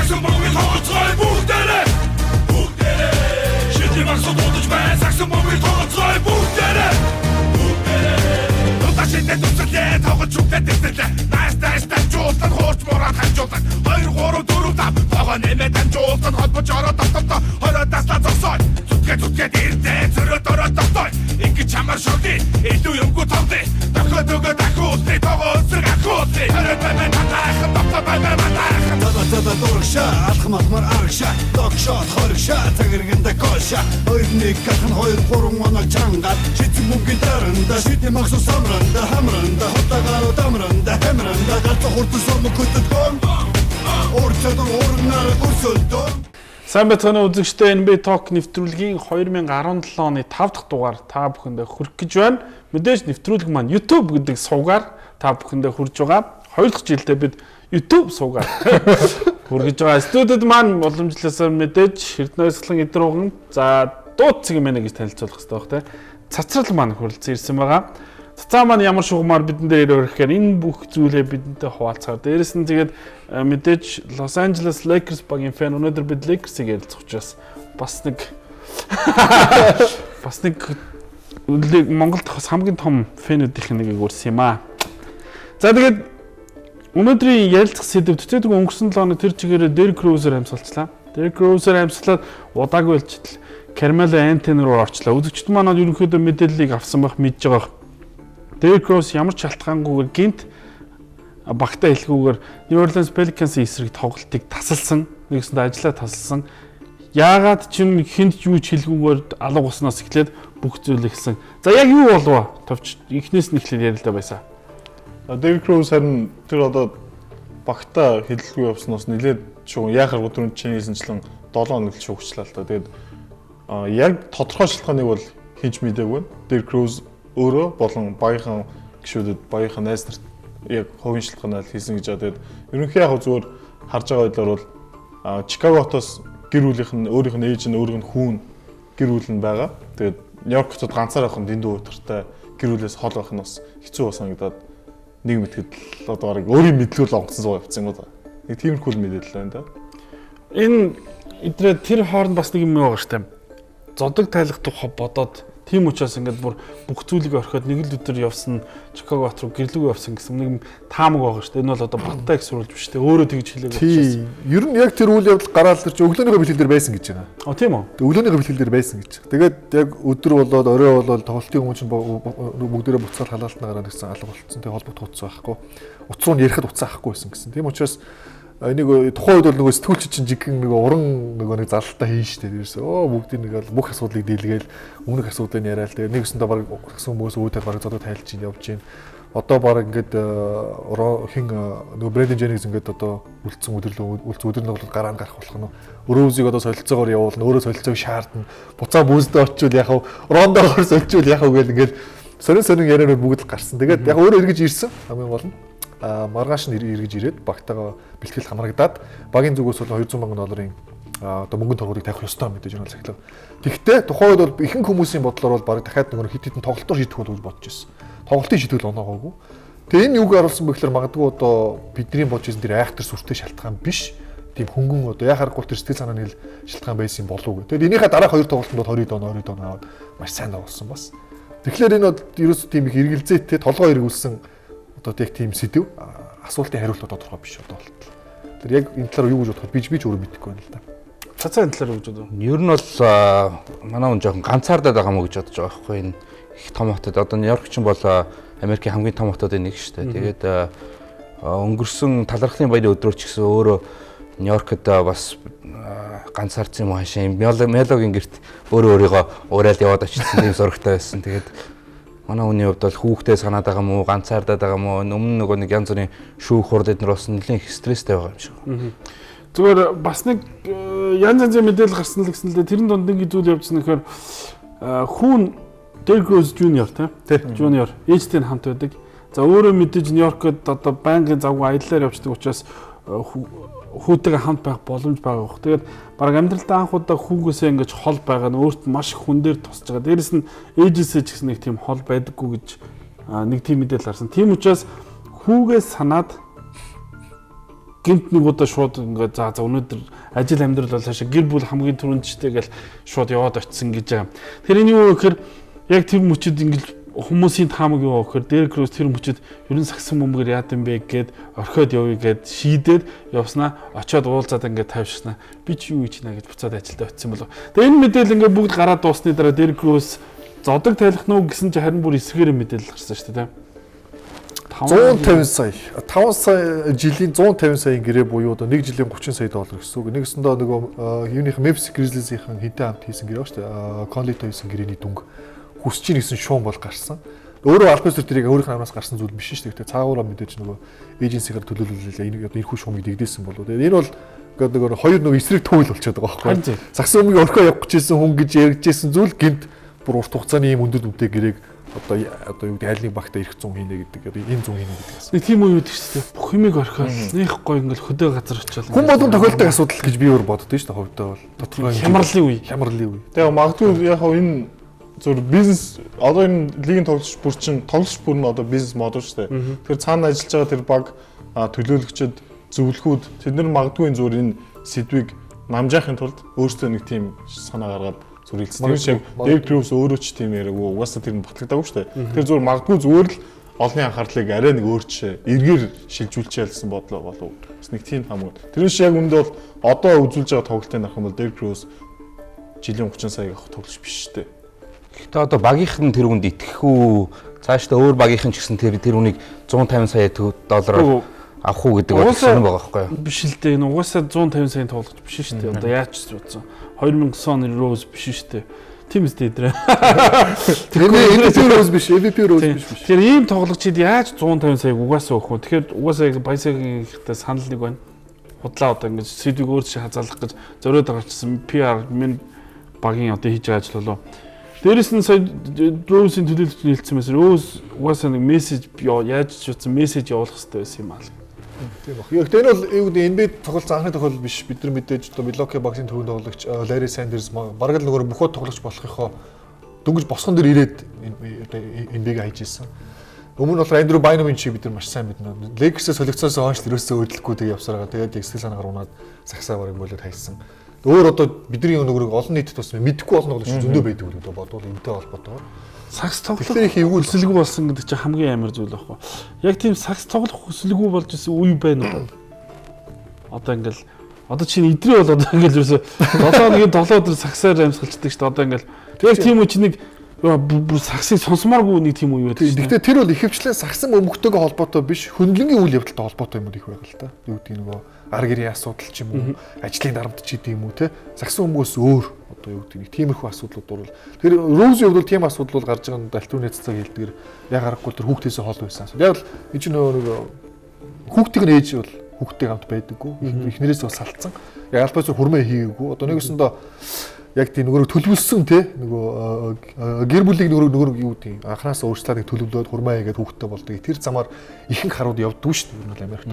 Саксон Монгол тооцоо бүгдээрээ Шийдэл багсууд удаж бай Саксон Монгол тооцоо бүгдээрээ Ташитэй төсөлөө тоглож үгтэй дэвсэлээ Найс жуултан хуурч мураад хажуултан 2 3 4 5 тогоо нэмээд хажуултан холбож ороод тавтаа 20 таслаа зогсоо зүтгээд ирдээ зөрөө дөрөө тавтаа ингэж чамар шоди илүү юмгүй тавдээ дахиад дахиултay тогоо өсрэг ахуултay 20 баймаа татах тавтаа баймаа матах Тэбэ дургшаа алхмалмар аргшаа догшоо хоргшаа цагэргэндэ гошаа 2-1 галхан 2-3 оног чангаад шийдсэн мөнгөний даранда шийдэн магсуу самранда хамранда хотагаар дамранда хамранда галзуу хурдан сом көтөдгөн Орчодон орнаар өрсөлдөө Сайн байцгаана үзэгчдээ NBA Talk нэвтрүүлгийн 2017 оны 5 дахь дугаар та бүхэндээ хүрэх гэж байна. Мэдээж нэвтрүүлэг маань YouTube гэдэг сувгаар та бүхэндээ хүрж байгаа. 2 дахь жилдээ бид YouTube сувгаар хүргэж байгаа. Студид маань уламжлалсаар мэдээж Эрдэнэслэн Идрууган за дууцэг мэнэ гэж танилцуулах хэрэгтэй баг те. Цацрал маань хүрэлцэн ирсэн байгаа. Цацаа маань ямар шугамар бидэн дээр ирэх гэхээр энэ бүх зүйлээ бидэнтэй хуваалцгаар. Дээрэс нь тэгээд мэдээж Los Angeles Lakers багийн фэн өнөөдөр бид Lakers-ийг ярилцах учраас бас нэг Монголд хамгийн том фэнүүдийнх нэгийг үрсэн юм аа. За тэгээд өнөөдрийн ярилцах сэдэв төдийгүй өнгөрсөн 7 оны тэр чигээрээ Derrick Rose-ээр амьсгалчлаа. Derrick Rose-ээр амьсгалаад удаагүй болчихлоо. Carmelo Anthony руу орчлоо. Үзэгчд манад ерөнхийдөө мэдээллийг авсан байх мэдж байгаа. Derrick Rose ямар ч шалтгаангүйгээр гинт багтаа хэлгүүгээр New Orleans Pelicans-ийн эсрэг тоглолтыг тасалсан. Нэгсэнд ажиллаа тасалсан. Яагаад ч юм хинт юу ч хэлгүүгээр алга усноос эхлээд бүх зүйл ихсэн. За яг юу болов? Товч эхнээс нь эхлээд ярилдаа байсан. Derrick Rose харин тэр одоо багтаа хэлэлгүй явсноос нэлээд шугам яахаар өдрөнд чинь хэлсэнчлэн 7 хоног л шугчлаа л та. Тэгээд яг тодорхой шалтгааныг бол хинч мэдээгүй. Derrick Rose өөрөө болон багийнхан гишүүдэд багийнхан найз нарт яг хувийн шалтгаанаар хийсэн гэж байгаа. Тэгээд ерөнхий яг зүгээр харж байгаа байдлаар бол Чикаготоос гэр бүлийнх нь өөрийнх нь ээж нь өөрийнх нь хүүн гэр бүл нь байгаа. Тэгээд Нью-Йорк хотод ганцаар авах нь дэндүү өтөртэй гэр бүлээс хол байх нь бас хэцүү болсон гэдэг нэг мэтгэд одоо барыг өөрийн мэдлэгэл онгоцсон зов явцсан юм байна. Нэг тиймэрхүү мэдээлэл байна да. Энэ идрээ тэр хооронд бас нэг юм байгаа штэ. Зодог тайлах тухай бодоод тийм учраас ингээд бүр бүх зүйлийг орхиод нэг л өдөр явсан Чикаго хот руу гэрлүүг явсан гэсэн нэг таамаг байгаа шүү дээ. Энэ бол одоо багтаа их сурвалж биш дээ. Өөрөө тэгж хэлээг учраас. Ер нь яг тэр үйл явдал гараал тэр чинь өглөөнийхөө бэлтгэл дээр байсан гэж байгаа. Тийм үү? Өглөөнийхөө бэлтгэл дээр байсан гэж. Тэгээд яг өдөр болоод орой болоод тоглолтын өмнө чинь бүгдээрээ буцаад халаалтнаа гараад ирсэн алга болцсон. Тэгээ холбогд утас байхгүй. Утас руу ярихад утас авахгүй байсан гэсэн. Тийм учраас энийг тухайн үед бол нөгөө сэтгүүлч чинь жигэн нөгөө уран нэг зарлалтаа хийн штэ. Тэрээс бүгдийг нэг бол бүх асуудлыг дийлгээл өмнөх асуудлыг яриад тэгээ нэгсэндээ баг гэсэн хүмүүс үүдээ баг зодод тайлж ийн явж гин. Одоо баг ингээд хин нөгөө Брэндон Дженнингс ингээд одоо үлдсэн өдрийн тоглолт гараа гарах болох нь. Өрөөзийг одоо солилцоогоор явуулна, өөрөө солилцоог шаардна. Буцаа бүүсдээ очивол яхав, рондогоор солилцвол яхав гэл ингээд сонин ярианууд бүгд л гарсан. Тэгээд яг өөрөө эргэж ирсэн хамгийн гол нь. Маргааш нь эргэж ирээд багтаага бэлтгэл хамрагдаад багийн зүгээс бол $200,000 одоо мөнгөний торгуудыг тавих ёстой мэдээж журнал захилав. Тэгэхдээ тухайн үед бол ихэнх хүмүүсийн бодлоор бол баг дахиад нэг хэд хэдэн тоглолтоор шийдэх бол гэж бодож ирсэн. Тоглолтын шийдэл оноогоогүй. Тэгээ энэ юуг харуулсан бэ гэхээр магадгүй одоо бидний бодож ирсэн тэр айхтар сүртэй шалтгаан биш. Тийм хөнгөн одоо яхааргүй тэр сэтгэл санааны шалтгаан байсан болов уу. Тэгээд энийхээ дараах 2 тоглолтод бол 20 дон аваад маш сайн тоглосон бас. Тэгэхээр энэ бол ерөөсөө тийм их эргэлзээтэй толгой эргүүлсэн одоо яг тийм сэдв асуултын хариулт тодорхой биш одоо болтол. Тэр яг энэ талаар юу гэж бодоход би ч өөрөө мэдэхгүй байна л да. Цацаа энэ талаар юу гэж бодов? Ер нь бол манай хүн жоохон ганцаардаад байгаа мó гэж бодож байгаа байхгүй энэ их том хотод одоо Нью-Йорк ч бол Америкийн хамгийн том хотуудын нэг шүү дээ. Тэгээд өнгөрсөн талархлын баярын өдрөөр ч гэсэн өөрөө Нью-Йоркд бас ганцаарсан юм хаашаа Мелогийн гэрт өөрийгөө уураад яваад очсон тийм зурагтай байсан. Тэгээд манай хүний хувьд бол хүүхдээ санаад байгаа мó, ганцаардаад байгаа мó, өмнө нөгөө нэг янз бүрийн шүүх хурд эднэр бас нэлээд их стресстэй байгаа юм шиг. Зүгээр бас нэг янз янзын мэдээлэл гарсан л гэсэн л дээ. Тэрэн донд нэг зүйл явжсан гэхээр хүүн Derrick Rose Jr. тийм Junior ээжтэй хамт байдаг. За өөрөө мэдээж Нью-Йоркод одоо байнгын завгүй аяллаар явждаг учраас хүүтэйгээ хамт байх боломж байгаа бох. Тэгээд баг амьдралдаа анх удаа хүүгээсээ ингэж хол байгаа нь өөрт маш их хүн дээр тусч байгаа. Дээрэс нь ээжээсээ ч гэсэн нэг тийм хол байдаггүй гэж нэг тийм мэдээлэл гарсан. Тийм учраас хүүгээ санаад гинт нэг удаа шууд ингээ за өнөөдөр ажил амьдрал бол хаашаа гэр бүл хамгийн түрүүндчтэй гэл шууд яваад очисон гэж байгаа. Тэгэхээр энэ юу гэхээр яг тэр мөчөд ингэж хүмүүсийн таамаг юу гэхээр Дерек Роуз тэр мөчөд ерөн сагсан бөмбөөр яад юм бэ гэд орхиод явъя гэд шийдээд явснаа очиод уулзаад ингээ тавьшснаа би ч юу гэж нэ гэж буцаад ажилдаа очисон болов. Тэгээ энэ мэдээлэл ингээ бүгд гараад дуусны дараа Дерек Роуз зодог тайлах нүг гэсэн чи харин бүр эсрэгээр мэдээлэл гарсан шүү дээ. 150 сая 5 сая жилийн 150 саяын гэрээ буюу одоо 1 жилийн 30 сая доллар гэсэн үг. Нэгсэндээ нөгөө юуных Memphis Grizzlies-ийн хинтээ хамт хийсэн гэрээ ба шүү дээ. Conley хийсэн гэрээний дүнг хүсэж ийн гэсэн шуум бол гарсан. Өөрөө албасын тэрийг өөрийнх нь амнаас гарсан зүйл биш шүү дээ. Цаагаараа мэдээж нөгөө эйженсигээр төлөөлөлөө энийг одоо энэхүү шуумыг дэгдээсэн болов. Тэгээд энэ бол нөгөө хоёр нөгөө эсрэг төвөл болчиход байгаа байхгүй. Загсан өмгийн орхио явах гэжсэн хүн гэж яригдчихсэн зүйл гинт бүр урт хугацааны ийм өндөр үнэтэй гэрээг одоо юу гэдэг айлын багтаа ирэх 100 хийнэ гэдэг. Одоо энэ 100 хийнэ гэдэг. Нэг тийм үе үүд шүү дээ. Бүх юмыг орхиол. Нэх гой ингээл хөдөө газар очиод. Хүн болгон тохиолдог асуудал гэж би өөр боддоо шүү дээ. Ховдоо бол тодорхой хямралын үе. Хямралын үе. Тэгээ магадгүй яг энэ зөв бизнес одоо энэ лигийн тоглогч бүр чинь тоглогч бүр нь одоо бизнес мод шүү дээ. Тэгэхээр цаана ажиллаж байгаа тэр баг төлөөлөгчд зөвлөхүүд тэд нар магадгүй зөв энэ сэдвийг намжаахын тулд өөрсдөө нэг тийм санаа гаргаад зүрхэлсэн. Тэр шиг Дерек Роуз өөрөө ч тийм яриаг угаасаа тэр нь батлагдаагүй шүү дээ. Тэр зөв магадгүй зүгээр л олонний анхаарлыг арай нэг өөрчөө эргээр шилжүүлчихээ гэсэн бодлоо болов. Бас нэг тийм хамгүй. Тэр нь яг үндэ бол одоо үзүүлж байгаа тоглолтын арах юм бол Дерек Роуз жилийн 30 сая авах тоглогч биш шүү дээ. Гэхдээ одоо багийнх нь тэр үнд итгэх үү? Цаашдаа өөр багийнх нь ч гэсэн тэр үнийг 150 сая доллараар авах уу гэдэг бол сонирн байгаа байхгүй юу? Биш л дээ. Энэ угаасаа 150 саяын тоглогч биш шүү дээ. Одоо яаж ч бодсон. 2000 оны Роуз биш шүү дээ. Тийм үстэй дээр. MVP Роуз биш, MVP Роуз биш. Тэгэхээр ийм тоглогчид яаж 150 саяг угаасаа өгөх вэ? Тэгэхээр угаасаа Баясагийн ихтэй санал нэг байна. Худлаа одоо ингэж сэдвийг өөрсдөө хазаалах гэж зориод гарчсан PR минь багийн одоо хийж байгаа ажил болов. Дээрээс нь сая Роуз-ийн төлөөлөлт хэлсэн мэсэр Роуз угаасаа нэг мессеж яаж ч утсан мессеж явуулах хэрэгтэй байсан юм аа. Тийм баг. Яг энэ бол юу гэдэг NBA тоглолт анхны тохиолдол биш. Бид нар мэдээж одоо Milwaukee Bucks-ийн төвөнд тоглогч Larry Sanders бараг л нөгөө бүхэл тоглогч болохынхоо дөнгөж босгон дээр ирээд одоо NBA-г хайж ирсэн. Өмнө нь болохоор Andrew Bynum-ийн чи бид нар маш сайн мэднэ. Lakers-ээс солигдсоос хойш тэрөөсөө өдлөхгүй тэгээ явсараа тэгээд яг сэтгэл санаагаар унаад сагсаа бараг болоод хайсан. Өөр одоо бидний нөгөөг олон нийтэд бас мэдхгүй олон тоглогч зөндөө байдагလို့бодвол энэтэй холбоотойгоор сакс тоглох хүсэлгүй болсон гэдэг чинь хамгийн амар зүйл байхгүй. Яг тийм сакс тоглох хүсэлгүй болж исэн үе байна уу? Одоо ингээл одоо чинь идрээ бол одоо ингээл ерөөсө 7 өдөр саксаар амьсгалцдаг шүү дээ. Одоо ингээл тэгээд тийм үе чинь нэг бүр саксыг сонсомооргүй нэг тийм үе байдаг шүү дээ. Гэхдээ тэр бол ихэвчлэн сагсан өмгтөөгөө холбоотой биш, хөндлөнгийн үйл явдалтай холбоотой юм их байгаа л та. Юу гэдэг нөгөө ар гэрийн асуудал ч юм уу, ажлын дарамт ч гэдэг юм уу те. Сагсан өмгөөс өөр одоо юу гэдэг нэг тиймэрхүү асуудлууд бол тэр Роуз-ийн хувьд бол тийм асуудал бол гарч байгаа нь альтернатив цэцэг хэлдгээр яг харахгүй тэр хүүхдээсээ хол байсан асуудал. Яг л энэ чинь нөгөө хүүхдийн ээж бол хүүхдтэй хамт байдаггүй. Эхнэрээс бас салцсан. Яг албац хүрмээ хийгээгүй. Одоо нэгсэндээ яг тийм нөгөө төлөвлөсөн те нөгөө гэр бүлийг нөгөө юу гэдэг анханаас өөрчлөлтийг төлөвлөөд хүрмээ хийгээд хүүхдтэй болдог. Тэр замаар ихэнх харууд явдгүй шүү дээ. Энэ бол Америкт.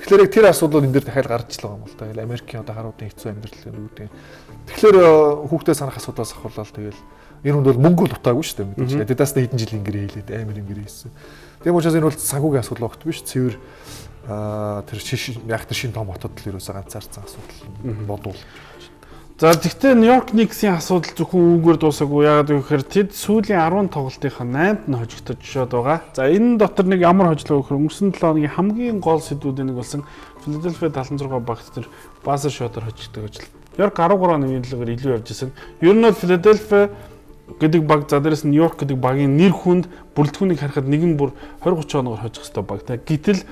Тэгэхээр яг тэр асуудлууд энэ дээр дахиад гарч л байгаа юм бол та. Америкийн одоо харуудын хэцүү амьдрал юу гэдэг. Тэгэхээр хүүхдээ санах асуудлаас ахварлал тэгэл энэ хүнд бол мөнгө л утаагүй шүү дээ. Мэдээж Adidas-ны хэдэн жилийн гэрээ хийлээд амар юм гэрээ хийсэн. Тийм учраас энэ бол санхүүгийн асуудал огт биш. Цэвэр тэр яг тэр шин том хотод л ерөөсөө ганцаарцсан асуудал бодвол. За тэгвэл Нью-Йорк Никсийн асуудал зөвхөн үүгээр дуусаагүй. Яагаад гэвэл тэд сүүлийн 10 тоглолтынхаа 8-д нь хожигдож шоод байгаа. За энэ дотор нэг ямар хожлоо гэхээр өнгөрсөн 7 хоногийн хамгийн гол сэдвүүдийн нэг болсон Philadelphia 76 багт тэр базар шотоор хожигддог ажил. Нью-Йорк 13 нэмэлтээр илүү явж исэн. Ер нь бол Philadelphia гэдэг баг за дээрээс Нью-Йорк гэдэг багийн нэр хүнд бүрэлдэхүүнийг харахад нэгэн бүр 20-30 хоногор хожих хэвээр баг. Гэтэл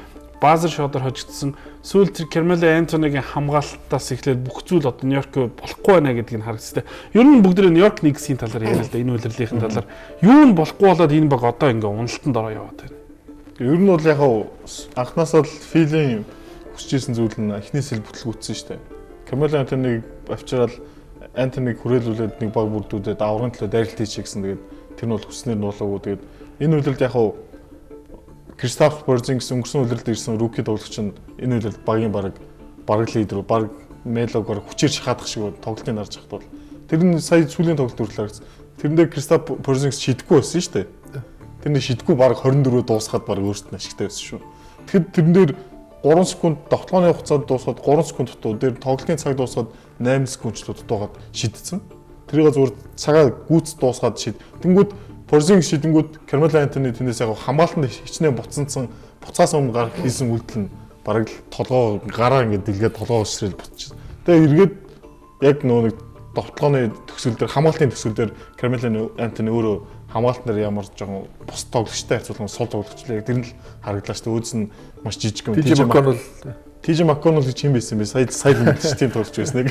базар шотоор хожигдсон сүүлд тэр Carmelo Anthony-гийн хамгаалтаас эхлээд бүх зүйл одоо Нью-Йорк болохгүй байна гэдгийг харагдсан. Ер нь бүгд Нью-Йорк Никсийн талаар яриа л да энэ үйлрлийн талаар. Юу нь болохгүй болоод энэ баг одоо ингээ уналтанд ороо яваад байна. Ер нь бол яг анхнаасаа л филийн хүсчихсэн зүйл нь эхнээс л бүтлгүүцсэн шүү дээ. Carmelo Anthony-г авчираад Anthony-г хүрээлүүлээд нэг баг бүрдүүлээд аврагын төлөө дайралт хийчих гэсэн. Тэгээд тэр нь бол хүснээр нуулаагүй. Тэгээд энэ үйлрэлд яг Kristaps Porzingis өнгөрсөн үйлрэлд ирсэн руки тоглогч нь энэ үйлрэлд багийн баг лидер баг Мелогоор хүчээр шахаадах шиг тоглолтын харж хахад бол тэр нь сая сүүлийн тоглолт хүртэл харагдсан. Тэрэндээ Kristaps Porzingis шидэхгүй байсан шүү дээ. Тэр нь шидэхгүй баг 24-өө дуусгаад баг өөртөө ашигтай байсан шүү. Тэгэхэд тэрэн дээр 3 секунд довтлооны хугацаанд дуусгаад 3 секунд дутуу, дээр тоглолтын цаг дуусгаад 8 секундчлуу дутуугаад шийдсэн. Тэрийг зүгээр цагаа гүйц дуусгаад Тэнгүүд Порзинг шидэнгүүд Кармело Антони тэндээс яг хамгаалтанд хичнээн буцаас өмнө гарах хийсэн үйлдэл нь бараг л толгоо гараа ингээд дэлгээд толгоо өсрөл бутчихсан. Тэгээ эргээд яг нэг довтлооны төсөл дээр хамгаалтын төсөл дээр Кармело Антони өөрөө хамгаалтан дээр ямар жоохон бус тоглогчтой харьцуулан сул тоглогчлаа. Тэр нь л хараглаа шүү дээ. Өөдс нь маш жижиг юм. TJ McConnell гэж юм байсан бэ? Сая мэдчихсэн тийм тоглож байсан нэг.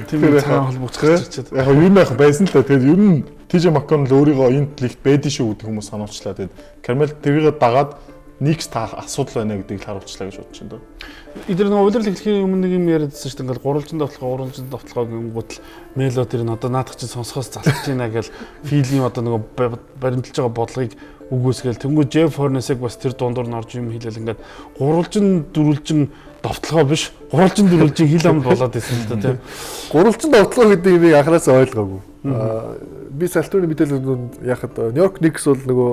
Тэр цагаан холбогдох гэж яг юу нэг байсан л да. Тэгээд ер нь TJ McConnell өөрийгөө энэ лигт байдэн шүү гэдэг хүмүүс сануулчлаа. Тэгээд Кармел тэрийгээ дагаад Никс та асуудал байна гэдгийг харуулчлаа гэж бодож байна. Эдгээр нэг удирдал эхлэхийн өмнө нэг юм яриадсан шүү дээ. Ингээл гурвалжин довтлогоо гингүүтэл Мело тэр нь одоо наадах чинь сонсохоос залхаж байна гэж филийн одоо нэг баримталж байгаа бодлогыг үгүйсгээл тэнгуү Джеф Хорнесыг бас тэр дундуур нь орж юм хэлэл ингээд гурвалжин дөрвөлжин довтлогоо биш гурвалжин дөрвөлжин хил амд болоод байсан л да тийм. Гурвалжин довтлого гэдэг юм анханаас ойлгоогүй. Би салтууны мэдээлэлд яхад Нью-Йорк Никс бол нөгөө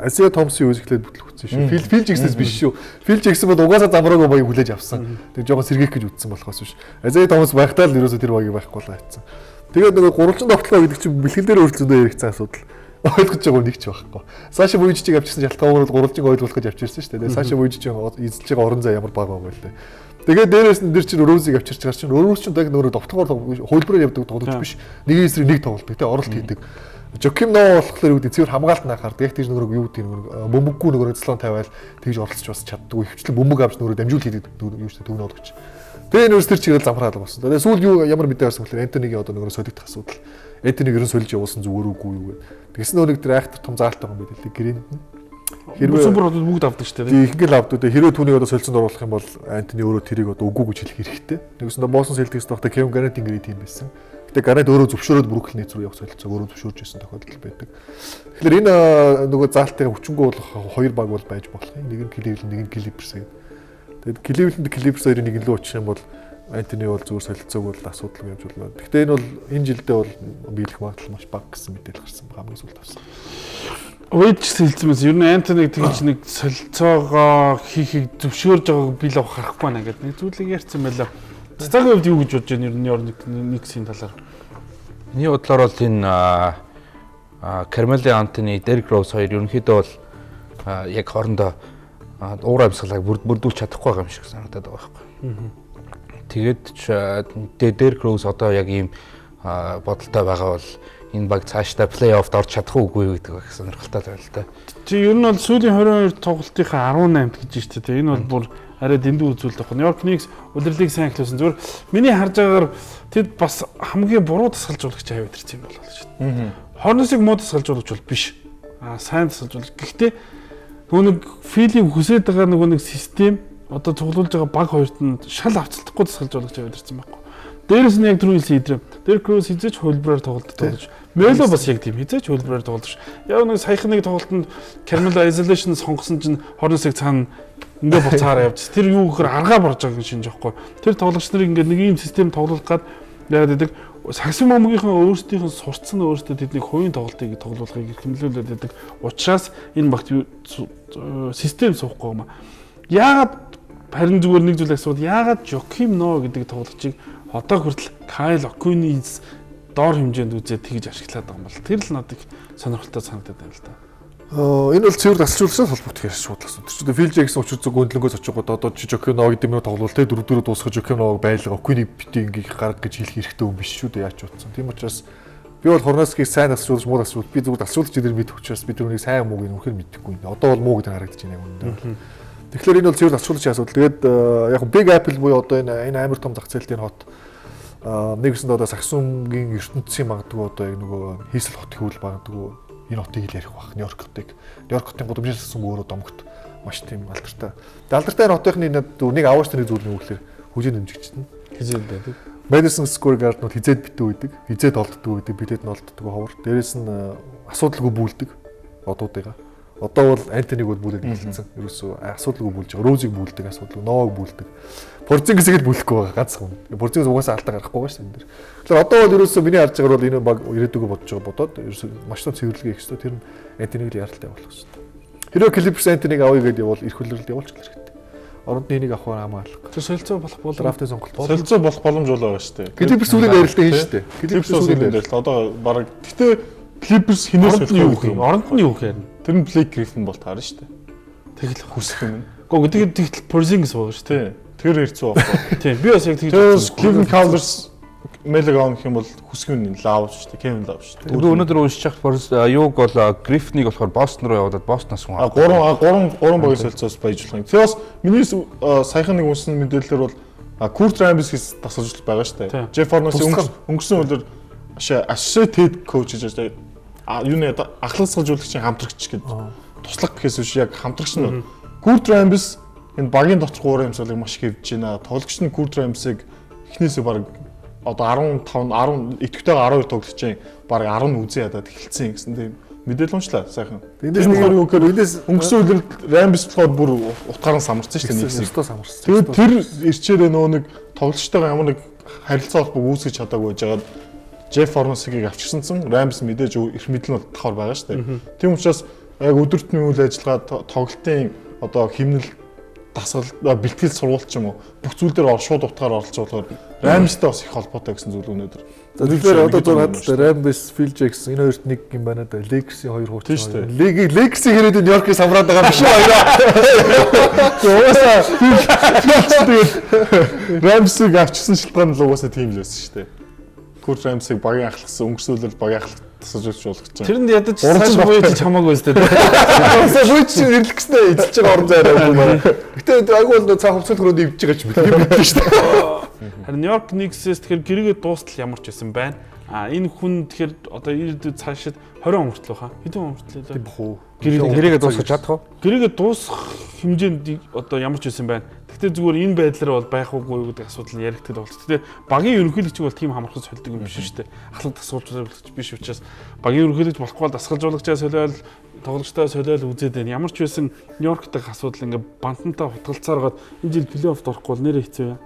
Азия Томсын үеэс эхлээд бүтлэгдсэн шүү. Фил Жигснээс биш шүү. Фил Жигсэн бол угаасаа замраагүй баяг хүлээж авсан. Тэг жоохон сэргээх гэж үтсэн болохоос биш. Азия Томс байхдаа л ерөөсөө тэр баяг байхгүй л хайцсан. Тэгээд нөгөө гурвалжин довтлого гэдэг чинь бэлтгэл дээр өөрчлөлтөө яригдсан асуудал. Ойлгож байгаа нэг ч байхгүй. Саша Вуйчичиг авчирсан шалтгаанаар гурвалжин ойлгуулах гэж авчирсан шүү дээ. Саша Вуйчич эзэлж байгаа орон зай ямар бага байгаа вэ? Тэгээд дээрээс нь дэр чинь Рөзиг авчирч гарч чинь Рөз чинь яг нөгөө довтлогоор хөлбөрөөр явдаг тоглож биш. Нэгэн эсрэг нэг тоглолдог тий оролт хийдэг. Жоким Ноо болохоор үүдээ цэвэр хамгаалт наахаар яг тийж нөгөө юу гэдэг нөгөө бөмбөггүй нөгөө злон тавиал тэгж оролцож бас чаддгүй. Хвчлэн бөмбөг авч нөгөө дамжуул хийдэг юу шүү дээ төвнө олгоч. Тэгээ нөөс тэр чигээр замхраад болсон. Тэгээ сүүл юу ямар мэдээ гарсан гэхээр Антонигийн одоо нөгөө солигдох асуудал. Антоник ерөн сольж явуулсан зүгээр үгүй юу гэдэг. Тэгсэн нөгөө нэг тэр айхтар том заалттай юм байл л гэрээнд нь. Хэрвээ супер одоо бүгд авдаг шүү дээ. Тийм ингээл авдаг. Хэрвээ түүнийг одоо солилцоонд оруулах юм бол Антони өөрөө тэрийг одоо үгүй гэж хэлэх хэрэгтэй. Нэгсэн Босон Селтикс доохтой Кевин Гарнет ингэрий тийм байсан. Гэтэ Гарнет өөрөө зөвшөөрөөд Бруклин Нетс рүү явах солилцоог өөрөө зөвшөөрж ирсэн тохиолдол байдаг. Тэгэхээр энэ нөгөө заалттай хүчингү болох хоёр баг бол байж болох юм. Нэг нь Кливленд, нэг нь Клиперс гэдэг. Тэгээд Кливленд Клиперс хоёрын нэг нь л очих юм бол Антони бол зүгээр солилцоог бол асуудал явж болно. Гэхдээ энэ бол энэ жилдээ бол биелэх магадлал маш бага гэсэн мэдээлэл гарсан байгаа хамгийн сүүлд авсан. Өөд ч хэлцмээс ер нь Антоник тэгж нэг солилцоогоо хийхийг зөвшөөрж байгааг бил авах харахгүй байна гэдэг нэг зүйлийг ярьсан байлаа. Цацаагийн хувьд юу гэж бодож байна ер нь Никсийн талаар? Миний бодлоор бол энэ Кармело Антони, Дерек Роуз хоёр ерөнхийдөө бол яг хоорондоо уур амьсгалыг бүрдүүлж чадахгүй байгаа юм шиг санагдаад байгаа байхгүй. Тэгээд Дерек Роуз одоо яг ийм бодолтой байгаа бол энэ баг цаашдаа плей-оффд орж чадах уугүй гэдэг их сонирхолтой байна л да. Чи ер нь бол сүүлийн 22 тоглолтынхаа 18-д гэж байна шүү дээ. Энэ бол бүр арай дэндүү үзүүлэлт байна. Нью-Йорк Никс удирдлыг сайн эхлүүлсэн. Зүгээр миний харж байгаагаар тэд бас хамгийн буруу тасгалжуулагч аваад ирсэн юм болоо шүү дээ. Хорнесыг муу тасгалжуулагч бол биш. Сайн тасгалжуулагч. Гэхдээ нөгөө нэг филийн хүсэж байгаа нөгөө нэг систем одоо цуглуулж байгаа баг хоёрт нь шал авцалдахгүй тасгалжуулагч аваад ирсэн байхгүй. Дээрээс нь яг түрүүлсэн идрээ. Дерек Роуз хизээч хөлбрээр тоглолт тоглож. Мело бас яг тийм хизээч хөлбрээр тоглож. Яг нэг саяхан нэг тоглолтод Carmelo Isolation сонгосон чинь Hornets-ыг цаана ингээ буцаараа явж. Тэр юу гэхээр аргаа борж байгаа шинж аахгүй. Тэр тоглогч нарыг ингээ нэг ийм систем тоглуулах гад яагаад гэдэг сагсан момгийнхаа өөрсдийнх нь сурцсан өөрсдөө тэднийг хувийн тоглолтыг тоглуулахыг хэмлүүлээд байдаг. Учираас энэ багт систем суухгүй юм аа. Яагаад харин зүгээр нэг зүйл асууд яагаад Joakim Noah гэдэг тоглогчийг одоо хүртэл Kyle O'Quinn-ийн доор хэмжээнд үзээд тэгж ашиглаад байгаа юм бол тэр л надад сонирхолтой санагдаад байна л да. Энэ бол цэвэр тасалжуулалтаас холбоотой ярьж шууд асуу. Тэр чинь Phil Jackson учраас гүндлэнгөөс очиод одоо Joakim Noah гэдэг нь тоглолт те дөрөв дуусгах Joakim Noah байлга O'Quinn-ийг бити ингээ гарга гэж хэлэх хэрэгтэй юм биш шүү дээ яач утсан. Тийм учраас би бол Hornets-ийг сайн тасалжуулж муу тасалжуулж би зүгээр тасалжуулж идэр мэдэх учраас би тэрнийг сайн мууг нь үнэхээр мэдэхгүй. Одоо бол муу гэдэг харагдаж байна юм. Тэгэхээр энэ бол цэвэр тасалжуулагч асуудал. Тэгээд яг Big Apple буюу одоо энэ амар том зах зээлтэй хот нэгсэнд одоо Саксумгийн ертөнцийн магадгүй одоо яг нөгөө хийсэл хот хөвөл магадгүй энэ хотыг л ярих баг. Нью-Йорк хотыг. Нью-Йорк хотын гудамжийн Саксум өөрөө домогт маш тийм алдартай. Алдартай хотын нэг аваач нэг зүйл нь үгээр хүжээ нэмжигчтэн. Хизээд байдаг. Madison Square Garden бол хизээд битүү байдаг. Хизээд олддог байдаг. Бидэд нь олддог ховор. Дээрээс нь асуудалгүй бүүлдэг одуудыгаа. Одоо бол Антоник бол бүлээд эхэлсэн. Ерөөсөө асуудалгүй бүүлж байгаа. Розиг бүүлдэг, асуудалгүй, Ноог бүүлдэг. Порзингисийг л бүүлэхгүй байгаа ганцхан. Порзингис угаасаа алдаа гарахгүй байгаа шүү дээ. Тэгэхээр одоо бол ерөөсөө миний харж байгаагаар бол энэ баг ирээдүгөө бодож байгаа бодоод ерөөсөө маш том цэвэрлэгээ хийх хэрэгтэй. Тэр нь Антоник л яралтай болох хэрэгтэй. Хэрэв Clippers Антоник авъя гэдээ бол эрх хөлөрлөлт явуулчих хэрэгтэй. орондны энийг авах хамаалах. Тэр солилцоо болох боломж. Драфтын сонголт. Солилцоо болох боломж бол байгаа шүү дээ. Клиперс сүүлийн ярилтаа хийн шүү дээ. Клиперс сүүлийн ярилт одоо баг гэтээ Клиперс хинээс юу гэх юм? Оронд нь юу гэхээр тэр нь Блейк Гриффин бол таарна шүү дээ. тэгэл Хүсэх юм. Гэхдээ тэгэл Porzingis байгаа шүү дээ. Тэр хэцүү байна. Тийм би бас яг тэгж Тэрс Cleveland Cavaliers Мэлэг авах юм бол хүсэх юм лав шүү дээ. Кевин лав шүү дээ. Би өнөөдөр уншиж байгаа юуг бол Гриффнийг болохоор Бостон руу явуулаад Бостоноос хүн гурван багийн солилцоос баяжуулах юм. Тэгээ бас миний саяхан нэг унсан мэдээлэлээр бол Курт Раймбис тасалж байгаа шүү дээ. Джефф Хорнес өнгөрсөн өдөр associate coach гэж юуны ахлагсгалжуулагчийн хамтрагч гэдэг туслах гэхээс биш яг хамтрагч нь Курт Раймбис энэ багийн доторх уур амьсгалыг маш их хэвж байна. Тоглогч нь Курт Раймбисыг эхнээсээ баг одоо 15 10 идэвхтэйгээ 12 тоглогчийн баг 10 үзээ ядаад эхэлсэн гэсэн тийм мэдээлэл уншлаа сайхан. Эндээс нэг юу гэхээр эндээс өнгөрсөн өдөр Раймбис болохоор бүр утгаараа самарсан шүү дээ нэгсээ. Самарсан. Тэгээд тэр ирчээрээ нөгөө нэг тоглогчтойгоо ямар нэг харилцаа холбоог үүсгэж чадаагүй байжгаад Джефф Хорнесыг авчирсансан Раймбис мэдээж их мэдл нь давхар байгаа шүү дээ. Тийм учраас яг өдөртний үйл ажиллагаа тоглолтын одоо химнэл дасгал бэлтгэл сурвалт ч юм уу бүх зүйл дээр шууд утгаар оролцуулахаар Раймстай бас их холбоотой гэсэн зүйл өнөөдөр. За тэгэхээр одоо зөв хадтай Раймс, Фил Джексон энэ хоёрт нэг юм байна да. Лекси 2 хурц. Лекси хэрэг Нью-Йоркийг самраад байгаа биш үү хоёроо. Угаасаа тэгээд Раймсыг авчирсан шалтгаан л угаасаа тийм л байсан шүү дээ. Курт Раймсыг багийн ахлагсан өнгөрсөн үеэр багийн ахлах тасалж болгож байгаа. Тэрэнд ядаж цааш буйж хамаагүй өстэй. Угаасаа буйж нэрлэх гэснээр эзэлж байгаа орон зай байгаа. Гэтэ айгүй бол цаа хувцас хөрөөнд ивж байгаа ч мэдээ шүү дээ. Харин Нью-Йорк Никсээс тэгэхээр гэрээгээ дуустал ямар ч байсан байна. Энэ хүн тэгэхээр одоо ирээдүйд цаашид 20 он хүртэл баха. Хэдэн он хүртэл вэ? Бохоо. гэрээгээ дуусгаж чадах уу? Гэрээгээ дуусгах хэмжээнд одоо ямар ч байсан байна. Гэхдээ зүгээр энэ байдлаар бол байх уугүй гэдэг асуудал нь яригддаг болж. Гэхдээ багийн ерөнхийлөгч бол тийм хамархаж солидог юм биш шүү дээ. Ахлах дасгалжуулагч биш учраас багийн ерөнхийлөгч болохгүй бол дасгалжуулагчаа солиод тоглогчтой солиод үзээд байна. Ямар ч байсан Нью-Йорк дахь асуудал ингээ бантантай хутгалцаар гоод энэ жил плей-оффд орохгүй бол нэрээ хэцүү яа.